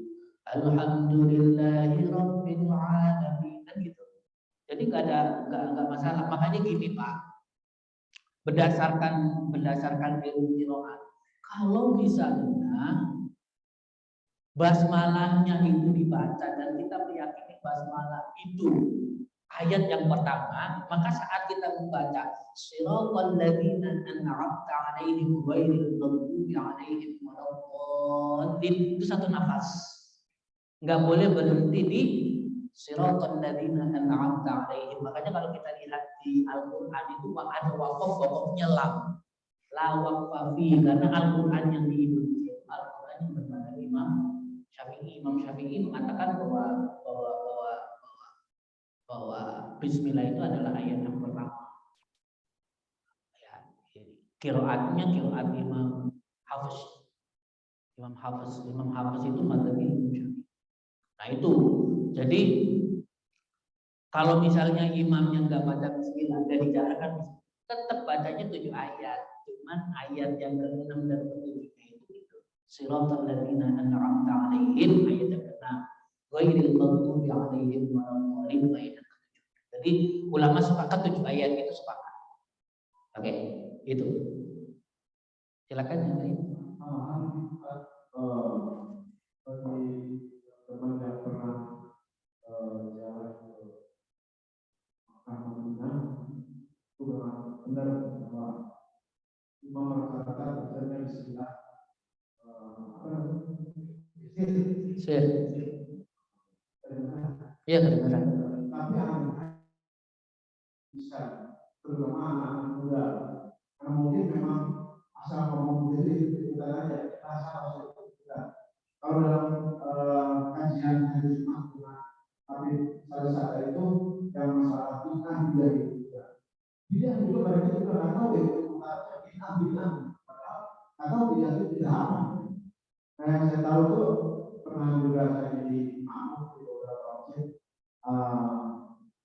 Alhamdulillahirabbil alamin, kan gitu. Jadi nggak masalah. Makanya gini, Pak. Berdasarkan ilmu qiraat, kalau misalnya basmalahnya itu dibaca dan kita meyakini basmalah itu ayat yang pertama, maka saat kita membaca Shiratal ladzina an'amta 'alaihim ghairil maghdubi 'alaihim waladdallin, itu satu nafas. Enggak boleh berhenti di Shiratal ladzina an'amta 'alaihim. Makanya kalau kita lihat di Al-Qur'an itu ada waqafnya lam. La waqfa fi, karena Al-Qur'an yang di Indonesia itu Al-Qur'an yang berbahasa Imam Syafi'i mengatakan bahwa Bismillah itu adalah ayat yang pertama. Ya, qiraatnya qiraat Imam Hafiz. Imam Hafiz itu mazhab Imam Syafi'i. Nah itu, jadi kalau misalnya imamnya nggak baca Bismillah, nggak dijarahkan, tetap bacanya 7 ayat. Cuman ayat yang ke-6 dan ke-7 itu Siratal ladzina an'amta 'alaihim ayat yang ke-6. Ghairil maghdubi 'alaihim waladdallin ayat yang ke-7. Jadi ulama sepakat 7 ayat itu sepakat. Oke, itu. Silakan yang lain. Bagi teman yang pernah jalan ke Makkah Madinah, itu memang benar bahwa Imam mengatakan bahasanya istilah Sir. Iya, kedengaran. Tapi bisa terutama anak muda, karena mungkin memang asal ngomong jadi kita aja rasa kita. Kalau dalam kajian hadis Jumat, tapi salah satu itu yang masalah bid'ah juga. Bid'ah juga mereka juga nggak tahu ya bid'ah atau bid'ah itu tidak apa. Nah, yang saya tahu tuh pernah juga saya jadi imam di beberapa masjid,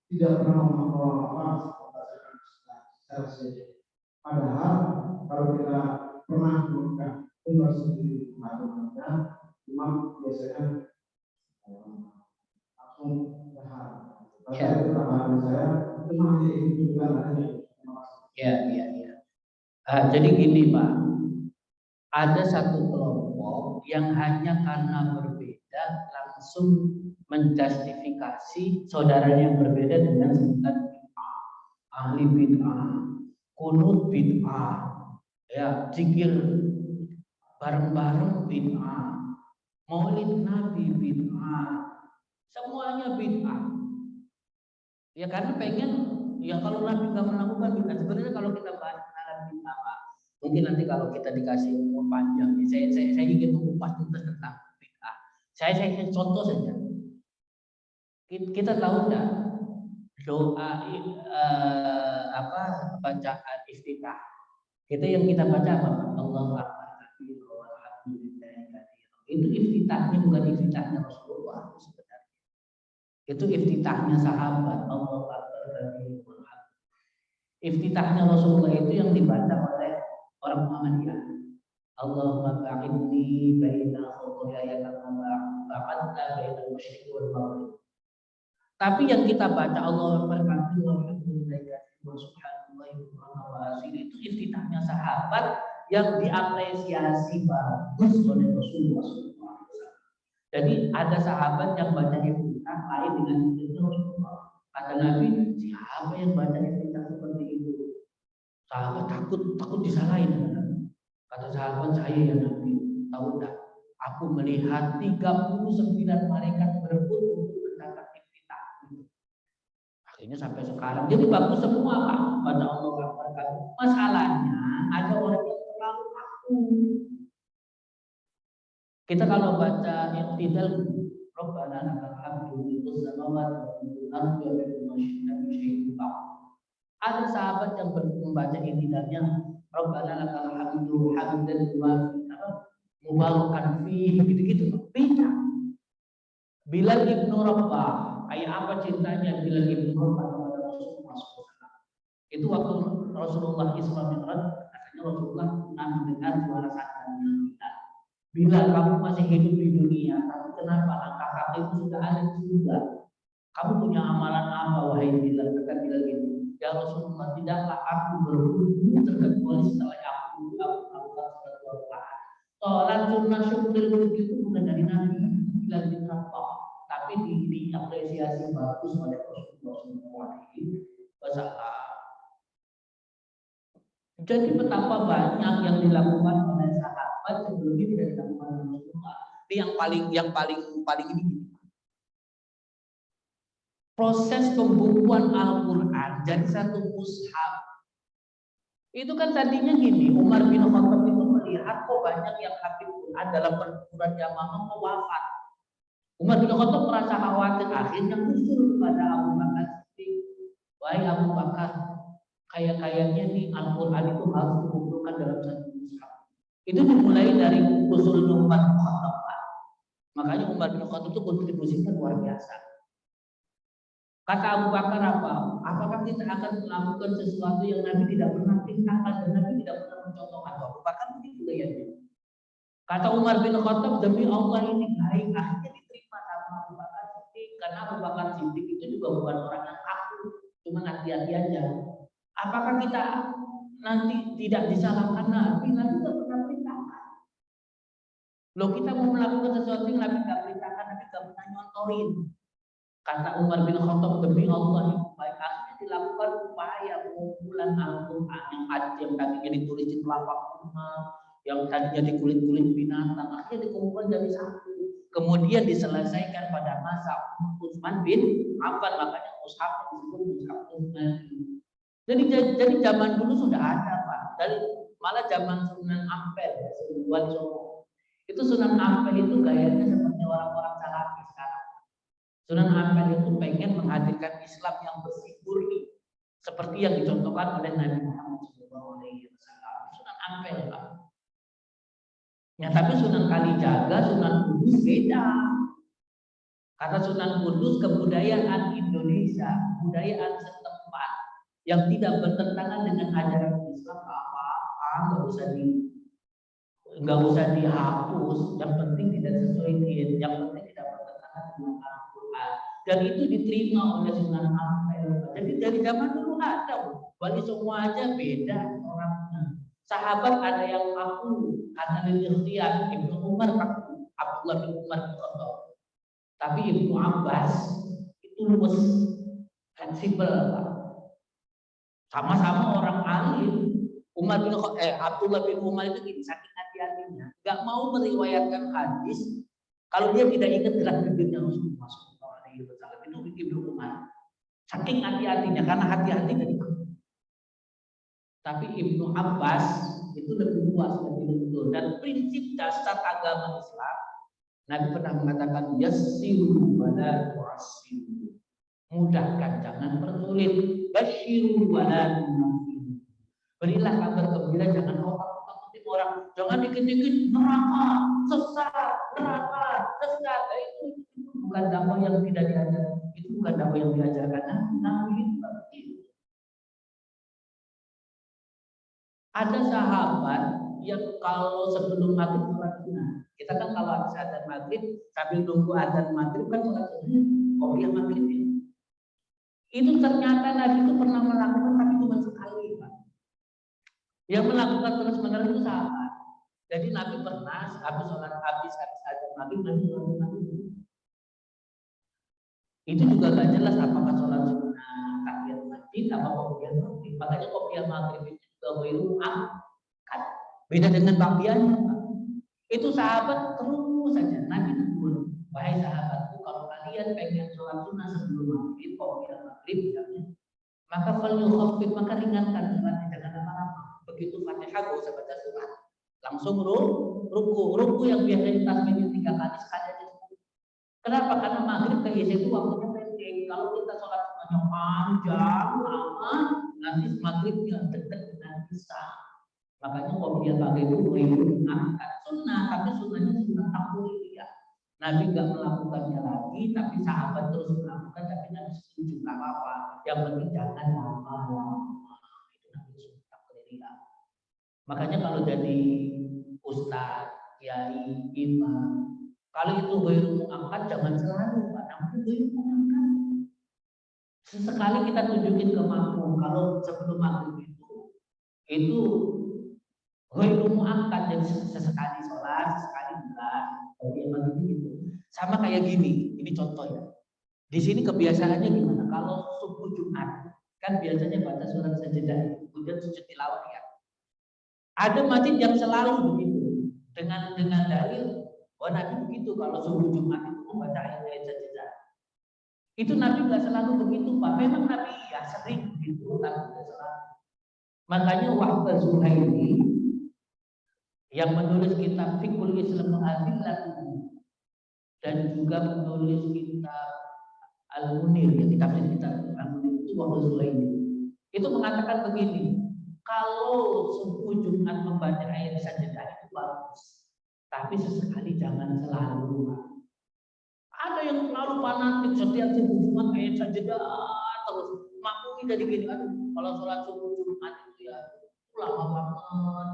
tidak pernah memfasilitasi secara saja. Padahal kalau kita pernah membuka umur sendiri matematika, imam biasanya langsung paham. Maka itu tambahan saya, itu nanti juga ada. Ya. Jadi gini Pak, ada satu kelompok yang hanya karena berbeda langsung menjustifikasi saudaranya yang berbeda dengan sebutan bid'ah, ahli bid'ah, kunut bid'ah, ya zikir bareng-bareng bid'ah, maulid nabi bid'ah, semuanya bid'ah. Ya karena pengen, ya kalau nabi nggak melakukan bid'ah, sebenarnya kalau kita bahas tentang bid'ah Pak, mungkin nanti kalau kita dikasih umur panjang, saya ingin mengupas tuntas tentang bid'ah. Saya ingin contoh saja. Kita tahu enggak doa bacaan iftitah. Yang kita baca apa? Allahu akbar kabira walhamdulillahi katsira. Itu iftitahnya bukan iftitahnya Rasulullah sebenarnya. Itu iftitahnya sahabat. Allahu akbar kabira walhamdulillah. Iftitahnya Rasulullah itu yang dibaca oleh orang Muhammadiyah. Allahumma ba'idni baina khotoyaya kama ba'adta baina al-masyriqi wal maghrib. Tapi yang kita baca Allah berkati walhamdulillah wa subhanallahi wa asiri itu iftitahnya sahabat yang diapresiasi bagus oleh Rasulullah SAW. Jadi ada sahabat yang baca iftitah lain dengan iftitah Rasulullah. Kata Nabi, siapa yang baca iftitah seperti itu? Sahabat takut disalahin. Kata sahabat, saya ya Nabi, tahu tak? Aku melihat 39 malaikat berebut untuk mencatat iftitah. Akhirnya sampai sekarang, jadi bagus semua Pak. Pada Allah Akbar. Masalahnya ada orang yang terlalu kaku. Kita kalau baca iftidal, Rabbana lakal hamdu mil'us samawati wal ardi wa mil'u ma syi'ta min syai'in ba'd. Ada sahabat yang membaca iftidalnya, Rabbana lakal hamdu hamdan mubarakan fi, gitu-gitu. Beda. Bilal ibnu Rabah, kayak apa cintanya Bilal ibnu Rabah kepada Rasulullah SAW. Itu waktu Rasulullah Isra Mi'raj, katanya Rasulullah pernah mendengar suara azannya Bilal, kamu masih hidup di dunia, tapi kenapa langkah kaki itu sudah ada di surga? Kamu punya amalan apa wahai Bilal? Kata Bilal ini, ya Rasulullah, tidaklah aku berwudu terkecuali setelah aku melakukan sholat duha. Sholat sunnah syukur itu bukan dari Nabi Bilal bin Rabah, tapi diapresiasi bagus oleh Rasulullah SAW. Jadi betapa banyak yang dilakukan oleh sahabat sebelumnya tidak dilakukan oleh Rasulullah. Ini yang paling ini. Proses pembukuan Al-Quran jadi satu mushaf. Itu kan tadinya gini, Umar bin Khattab itu melihat kok banyak yang hafid Quran dalam perguruan jamaah mau wafat. Umar bin Khattab merasa khawatir, akhirnya usul kepada Abu Bakar Siddiq, wahai Abu Bakar, kayaknya nih Al-Quran itu harus dikumpulkan dalam satu mushaf. Itu dimulai dari usulnya Umar bin Khattab. Makanya Umar bin Khattab itu kontribusinya luar biasa. Kata Abu Bakar apa? Apakah kita akan melakukan sesuatu yang Nabi tidak pernah tinggalkan dan Nabi tidak pernah mencontohkan? Abu Bakar begitu gayanya. Kata Umar bin Khattab, demi Allah ini baik, akhirnya diterima sama Abu Bakar Siddiq. Karena Abu Bakar Siddiq itu juga bukan orang yang kaku, cuma hati-hati aja. Apakah kita nanti tidak disalahkan Nabi? Nabi tidak pernah perintahkan. Loh, kita mau melakukan sesuatu yang Nabi tidak perintahkan, Nabi tidak pernah nyontorin. Kata Umar bin Khattab, demi Allah ini baik, akhirnya dilakukan upaya pengumpulan Al-Quran yang tadinya ditulis di telapak rumah, yang tadinya di kulit-kulit binatang, akhirnya dikumpulkan jadi satu. Kemudian diselesaikan pada masa Utsman bin Affan, makanya mushaf disebut mushaf Utsman. Jadi zaman dulu sudah ada, Pak. Dari malah zaman Sunan Ampel, ya, Sunan Songo. Itu Sunan Ampel itu gayanya seperti orang-orang Salafi sekarang. Sunan Ampel itu pengen menghadirkan Islam yang bersih murni, seperti yang dicontohkan oleh Nabi Muhammad SAW. Sunan Ampel, Pak. Ya, tapi Sunan Kalijaga, Sunan Kudus beda. Kata Sunan Kudus, kebudayaan Indonesia, kebudayaan setempat yang tidak bertentangan dengan ajaran Islam apa-apa, nggak usah dihapus. Yang penting tidak sesuai din, yang penting tidak bertentangan dengan Al-Quran. Dan itu diterima oleh Sunan Ampel. Jadi dari zaman dulu ada, Wali Songo aja beda orangnya. Sahabat ada yang kaku, ada yang ikhtiar. Ibnu Umar kaku, Abdullah bin Umar bin Khattab. Tapi Ibnu Abbas itu luwes, fleksibel, Pak. Sama-sama orang alim. Abdullah bin Umar itu gini, saking hati-hatinya, nggak mau meriwayatkan hadis kalau dia tidak ingat gerak bibirnya Rasulullah SAW. Itu Ibnu Umar. Saking hati-hatinya, karena hati-hati dari itu. Tapi Ibnu Abbas itu lebih luas, lebih betul. Dan prinsip dasar agama Islam, Nabi pernah mengatakan yassiru wa la tu'assiru. Mudahkan, jangan persulit. Basyiru wa la tunaffiru. Berilah kabar gembira, jangan kau takut-takutin orang. Jangan dikit-dikit neraka, sesat, neraka, sesat. Itu bukan dakwah yang tidak diajarkan. Itu bukan dakwah yang diajarkan Nabi itu. Ada sahabat yang kalau sebelum maghrib sholat sunnah, kita kan kalau habis adzan maghrib sambil nunggu adzan maghrib kan sholat sunnah, qobliyah maghrib ya. Itu ternyata Nabi itu pernah melakukan, tapi cuma sekali, Pak. Yang melakukan terus-menerus itu sahabat. Jadi Nabi pernah habis adzan maghrib Nabi sholat maghrib. Itu juga gak jelas apakah sholat sunnah tahiyat masjid apa qobliyah maghrib. Makanya qobliyah maghrib itu kan beda dengan bagiannya. Itu sahabat terus saja Nabi tegur, wahai sahabatku, kalau kalian pengen sholat sunnah sebelum maghrib, qobliyah maghrib misalnya, maka falyukhaffif, maka ringankan sholatnya, jangan lama-lama. Begitu Fatihah gak usah baca surat, langsung ruku yang biasanya tasbihnya 3 kali sekali aja. Kenapa? Karena maghrib ke isya itu waktunya pendek. Kalau kita sholat sunnahnya panjang lama, nanti maghribnya dekat dengan isya. Makanya qobliyah maghrib itu mengangkat sunnah, tapi sunnahnya sunnah takwiyah. Nabi nggak melakukannya lagi, tapi sahabat terus melakukan, tapi Nabi setuju, nggak apa-apa. Yang penting jangan lama-lama. Itu Nabi sunnah takwiyah. Makanya kalau jadi ustadz, kiai, imam, kalau itu ghairu mu'akkad jangan selalu, Pak. Namun ghairu mu'akkad. Sesekali kita tunjukin ke makmum kalau sebelum maghrib itu ghairu mu'akkad, jadi sesekali sholat, sesekali enggak. Qobliyah maghrib itu sama kayak gini. Ini contoh ya. Di sini kebiasaannya gimana? Kalau subuh Jumat kan biasanya baca surat sajadah, kemudian sujud tilawah ya. Ada masjid yang selalu begitu dengan dalil. Oh, Nabi begitu kalau subuh Jumat itu membaca ayat-ayat sajadah. Itu Nabi nggak selalu begitu, Pak. Memang Nabi ya sering begitu, tapi tidak selalu. Makanya Wahbah Zuhairi yang menulis kitab Fiqhul Islam Al-Adillah dan juga menulis kitab Al-Munir, ya kitab Al-Munir itu Wahbah Zuhairi. Itu mengatakan begini, kalau subuh Jumat membaca ayat sajadah itu bagus. Tapi sesekali jangan selalu, Pak. Ada yang terlalu fanatik setiap subuh Jumat ayat sajadah terus. Makmumnya jadi gini, aduh, kalau sholat subuh Jumat itu ya lama banget.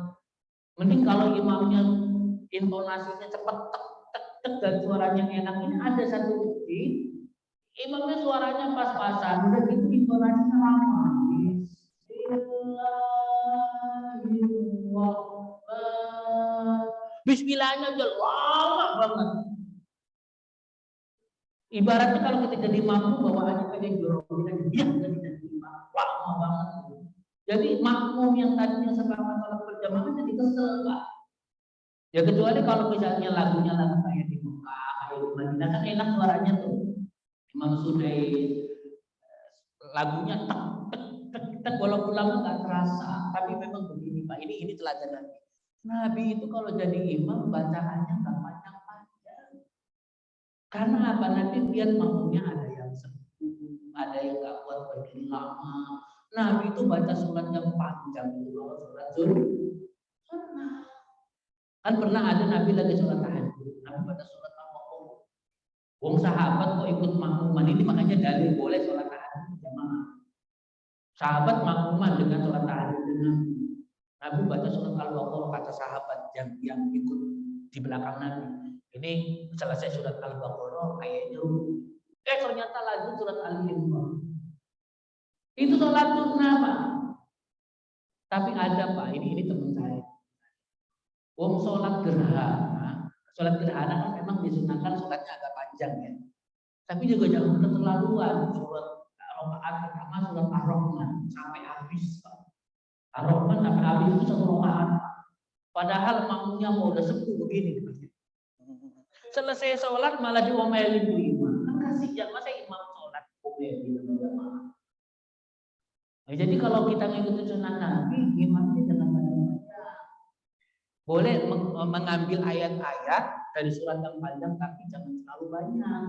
Mending kalau imamnya intonasinya cepet tek tek tek dan suaranya enak. Ini ada satu masjid, imamnya suaranya pas-pasan, udah gitu intonasinya lama. Bismillahnya udah lama banget. Ibaratnya kalau kita jadi makmum bawaannya kayak jorok, kita diam dan jadi imam, lama banget. Jadi makmum yang tadinya sepakat sholat berjamaah jadi kesel, Pak. Ya kecuali kalau misalnya lagunya lagu kayak di Mekah, kayak di Madinah kan enak suaranya tuh. Imam Sudais lagunya tek tek tek tek walaupun lama nggak terasa, tapi memang begini Pak. Ini teladan Nabi. Nabi itu kalau jadi imam bacaannya nggak panjang-panjang. Karena apa? Nanti lihat makmumnya ada yang sepuh, ada yang nggak kuat berdiri lama. Nabi itu baca surat yang panjang itu kalau surat sunnah. Kan pernah ada Nabi lagi sholat tahajud, Nabi baca surat Al-Baqarah. Wong sahabat kok ikut makmuman ini, makanya dalil boleh sholat tahajud jamaah. Sahabat makmuman dengan sholat tahajud dengan Nabi baca surat Al-Baqarah, kata sahabat yang ikut di belakang Nabi. Ini selesai surat Al-Baqarah kayaknya ternyata lanjut surat Al-Imran. Itu sholat sunnah Pak. Tapi ada Pak, ini teman saya. Wong sholat gerhana kan memang disunahkan sholatnya agak panjang ya. Tapi juga jangan keterlaluan. Surat rakaat pertama surat Ar-Rahman sampai habis Pak. Ar-Rahman sampai habis itu satu rakaat. Padahal makmumnya mau udah sepuh begini. Selesai sholat malah diomelin bu imam. Kan kasihan masa imam sholat diomelin sama jamaah. Nah, jadi kalau kita ngikutin sunnah Nabi, imamnya jangan banyak-banyak. Boleh mengambil ayat-ayat dari surat yang panjang, tapi jangan terlalu banyak.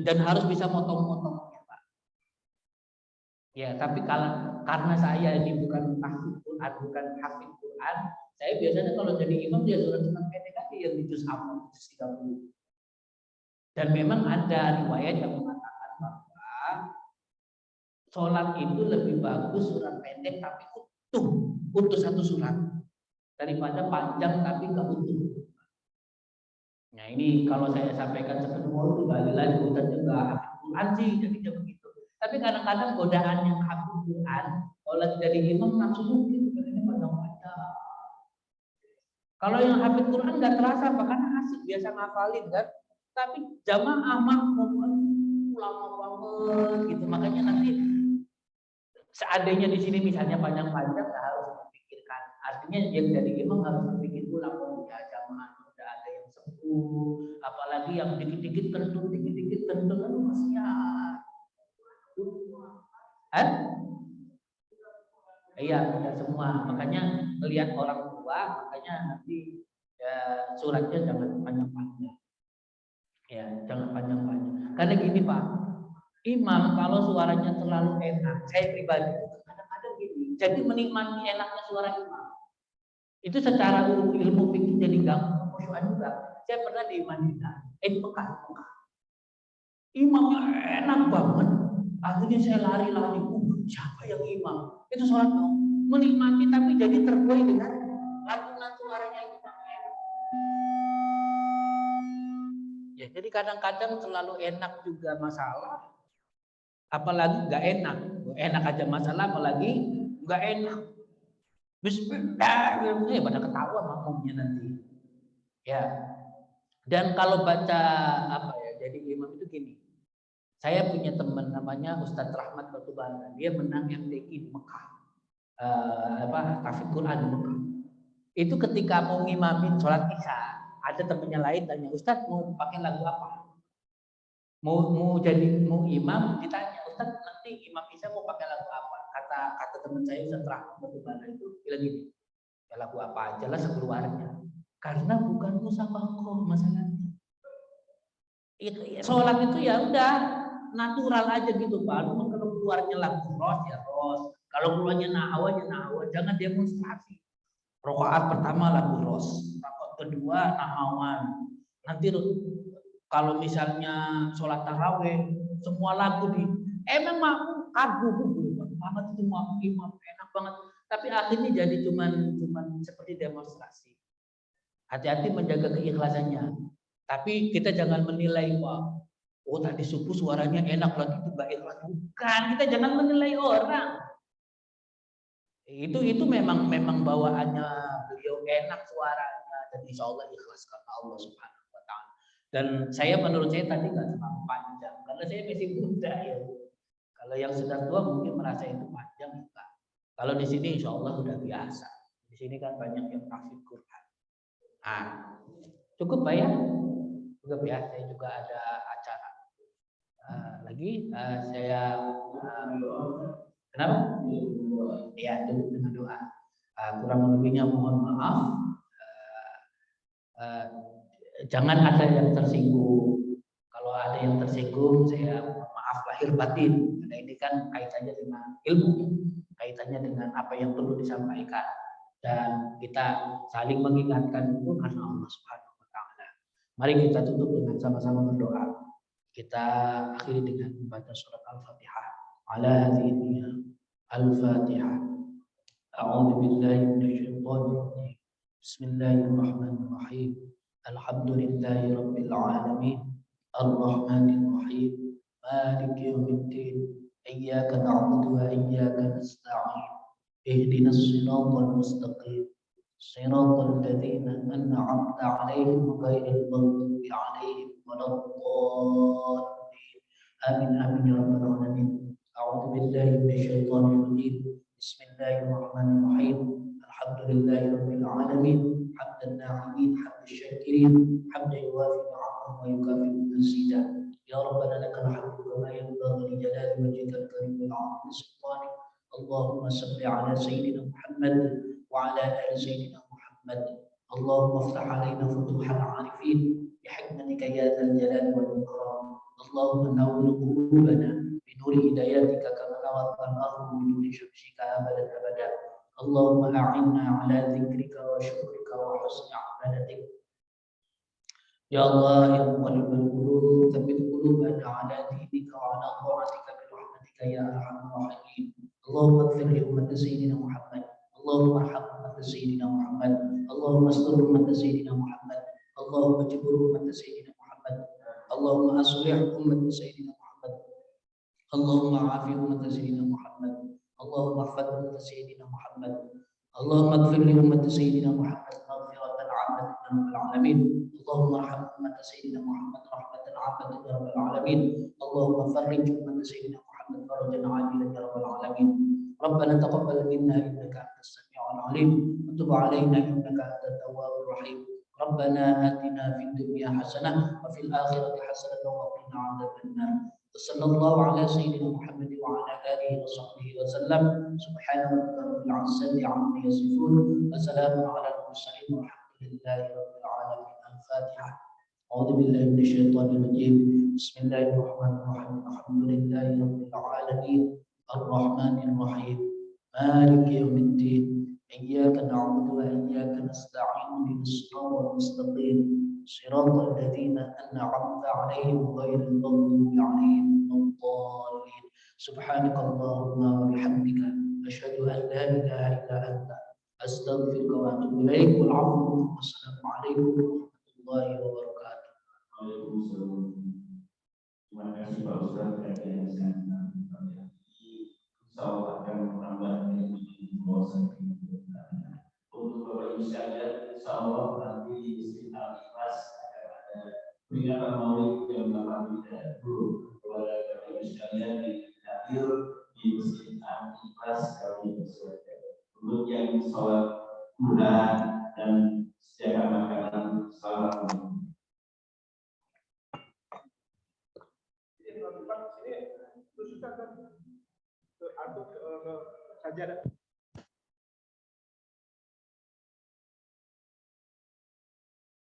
Dan harus bisa motong-motongnya, Pak. Ya, tapi karena saya ini bukan hafid Quran, bukan hafid Quran, saya biasanya kalau jadi imam dia surat-surat pendek aja yang di juz 30. Dan memang ada riwayat yang mengatakan bahwa sholat itu lebih bagus surat pendek tapi utuh satu surat daripada panjang tapi nggak utuh. Nah ini kalau saya sampaikan seperti itu lagi bukan juga hafid Quran sih jadinya begitu. Tapi kadang-kadang godaan yang hafid Quran kalau lagi jadi imam langsung mungkin sebenarnya panjang-panjang. Kalau yang hafid Quran nggak terasa, bahkan asik biasa ngafalin kan. Tapi jamaah makmum lama banget gitu, makanya nanti seandainya di sini misalnya panjang-panjang nggak harus dipikirkan. Artinya yang jadi imam harus berpikir ulang, oh ya jamaah udah ada yang sepuh, apalagi yang dikit-dikit kentut, kan kasihan. Iya, tidak semua. Makanya melihat orang tua, makanya nanti ya, suratnya jangan panjang-panjang. Ya, jangan panjang-panjang. Karena gini Pak, imam kalau suaranya terlalu enak, saya pribadi kadang-kadang gini, jadi menikmati enaknya suara imam. Itu secara ilmu fikih jadi ganggu khusyukan juga. Saya pernah di Madinah, di Mekah. Imamnya enak banget. Akhirnya saya lari-lari, siapa yang imam? Itu sholat menikmati tapi jadi terbuai dengan lantunan suaranya imam. Ya, jadi kadang-kadang terlalu enak juga masalah, apalagi nggak enak. Enak aja masalah, apalagi nggak enak. Bismillah, pada ketawa makmumnya nanti. Ya. Dan kalau baca jadi imam itu gini. Saya punya teman namanya Ustadz Rahmat Batubara. Dia menang MTQ di Mekah. Hafid Quran di Mekah. Itu ketika mau ngimamin sholat isya, ada temannya lain tanya, Ustadz mau pakai lagu apa? Mau imam, ditanya, Ustadz nanti imam isya mau pakai lagu apa? Kata teman saya Ustadz Rahmat Batubara itu bilang gini, ya lagu apa aja lah sekeluarnya. Karena bukan musabaqah masalahnya. Sholat itu ya udah natural aja gitu Pak. Kalau keluarnya lagu ros ya ros. Kalau keluarnya nahwa ya nahwa. Jangan demonstrasi. Rakaat pertama lagu ros, rakaat kedua nahawan. Nanti kalau misalnya sholat taraweh semua lagu memang kagum banget itu imam enak banget. Tapi akhirnya jadi cuman seperti demonstrasi. Hati-hati menjaga keikhlasannya. Tapi kita jangan menilai, wah, oh tadi subuh suaranya enak lagi itu nggak ikhlas. Bukan, kita jangan menilai orang. Itu memang bawaannya beliau enak suaranya dan insya Allah ikhlas karena Allah Subhanahu Wa Taala. Dan menurut saya tadi nggak terlalu panjang karena saya masih muda ya. Kalau yang sudah tua mungkin merasa itu panjang enggak. Kalau di sini insya Allah sudah biasa. Di sini kan banyak yang tahfidz Quran. Ah, cukup Pak ya? Cukup ya. Saya juga ada acara. Saya kenapa? Ya, cukup dengan doa. Kurang lebihnya mohon maaf. Jangan ada yang tersinggung. Kalau ada yang tersinggung, saya maaf lahir batin. Karena ini kan kaitannya dengan ilmu, kaitannya dengan apa yang perlu disampaikan. Dan kita saling mengingatkan itu karena Allah Subhanahu Wa Taala. Mari kita tutup dengan sama-sama berdoa. Kita akhiri dengan membaca surat Al-Fatihah. Ala hadhihi Al-Fatihah. A'udzu billahi minasyaitonir rajim. Bismillahirrahmanirrahim. Alhamdulillahi rabbil alamin. Ar-Rahmanir Rahim. Maliki yaumiddin. Iyyaka na'budu wa iyyaka nasta'in. Ihdinas siratal mustaqim. Siratal ladzina an'amta 'alaihim ghairil maghdubi 'alaihim waladdallin. Amin amin ya rabbal alamin. A'udzu billahi minasyaitonir rajim. Bismillahirrahmanirrahim. Alhamdulillahi rabbil alamin. Hamdan na'imin, hamdan syakirin, hamdan yuwafi ni'amahu wa yukafi mazidah. Ya Rabbana lakal hamdu kama yanbaghi li jalali wajhikal karim wa 'azimi sultanik. Allahumma salli ala sayyidina Muhammad wa ala ali sayyidina Muhammad. Allahumma iftah alaina futuhal 'arifin bi hikmatika ya dzal jalali wal ikram. Allahumma nawwir qulubana bi nuri hidayatika kama nawwara al-ardha bi nuri syamsika abadan abada. Allahumma a'inna ala dzikrika wa syukrika wa husni ibadatik. Ya Allah ya muqallibal qulub, tsabbit qulubana ala dinika wa ala ta'atika bi rahmatika ya arhamar rahimin. Allahumma ighfir li ummati sayyidina Muhammad. Allahumma arham ummati sayyidina Muhammad. Allahumma astur ummati sayyidina Muhammad. Allahumma jibur ummati sayyidina Muhammad. Allahumma aslih ummati sayyidina Muhammad. Allahumma afi ummati sayyidina Muhammad. Allahumma ihfaz ummati sayyidina Muhammad. Allahumma ighfir li ummati sayyidina Muhammad maghfiratan 'amatan ya rabbal alamin. Allahumma arham ummati sayyidina Muhammad rahmatan 'amatan ya rabbal alamin. Allahumma farrij ummati sayyidina Muhammad farajan 'ajilan ya rabbal alamin. Rabbana taqabbal minna innaka antas sami'ul 'alim wa tub 'alaina innaka antat tawwabur rahim. Rabbana atina fid dunya hasanah wa fil akhirati hasanah wa qina 'adzaban nar. Sallallahu ala sayyidina Muhammad wa ala alihi wa sahbihi wa sallam. Subhana rabbika rabbil 'izzati 'amma yasifun wa salamun 'alal mursalin walhamdulillahi rabbil alamin. Al-Fatihah. A'udzu billahi minasyaitonir rajim. Bismillahirrahmanirrahim. Alhamdulillahi rabbil alamin. Ar-Rahmanir Rahim. Maliki yaumiddin. Iyyaka na'budu wa iyyaka nasta'in. Ihdinas siratal mustaqim. Siratal ladzina an'amta 'alaihim ghairil maghdubi 'alaihim waladdallin. Subhanakallahumma wa bihamdika asyhadu an la ilaha illa anta astaghfiruka wa atubu ilaik. Wal 'afwu. Wassalamu alaikum warahmatullahi wabarakatuh. Waalaikumsalam. Terima kasih Pak Ustaz yang insya Allah akan menambah wawasan untuk Bapak Ibu sekalian. Insya Allah nanti di Masjid Al-Ikhlas akan ada peringatan Maulid jam 8.30 kepada Bapak Ibu sekalian di hadir di Masjid Al-Ikhlas kami bersyukur untuk yang sholat duha dan sediakan makanan salam. Ini khususnya atau saja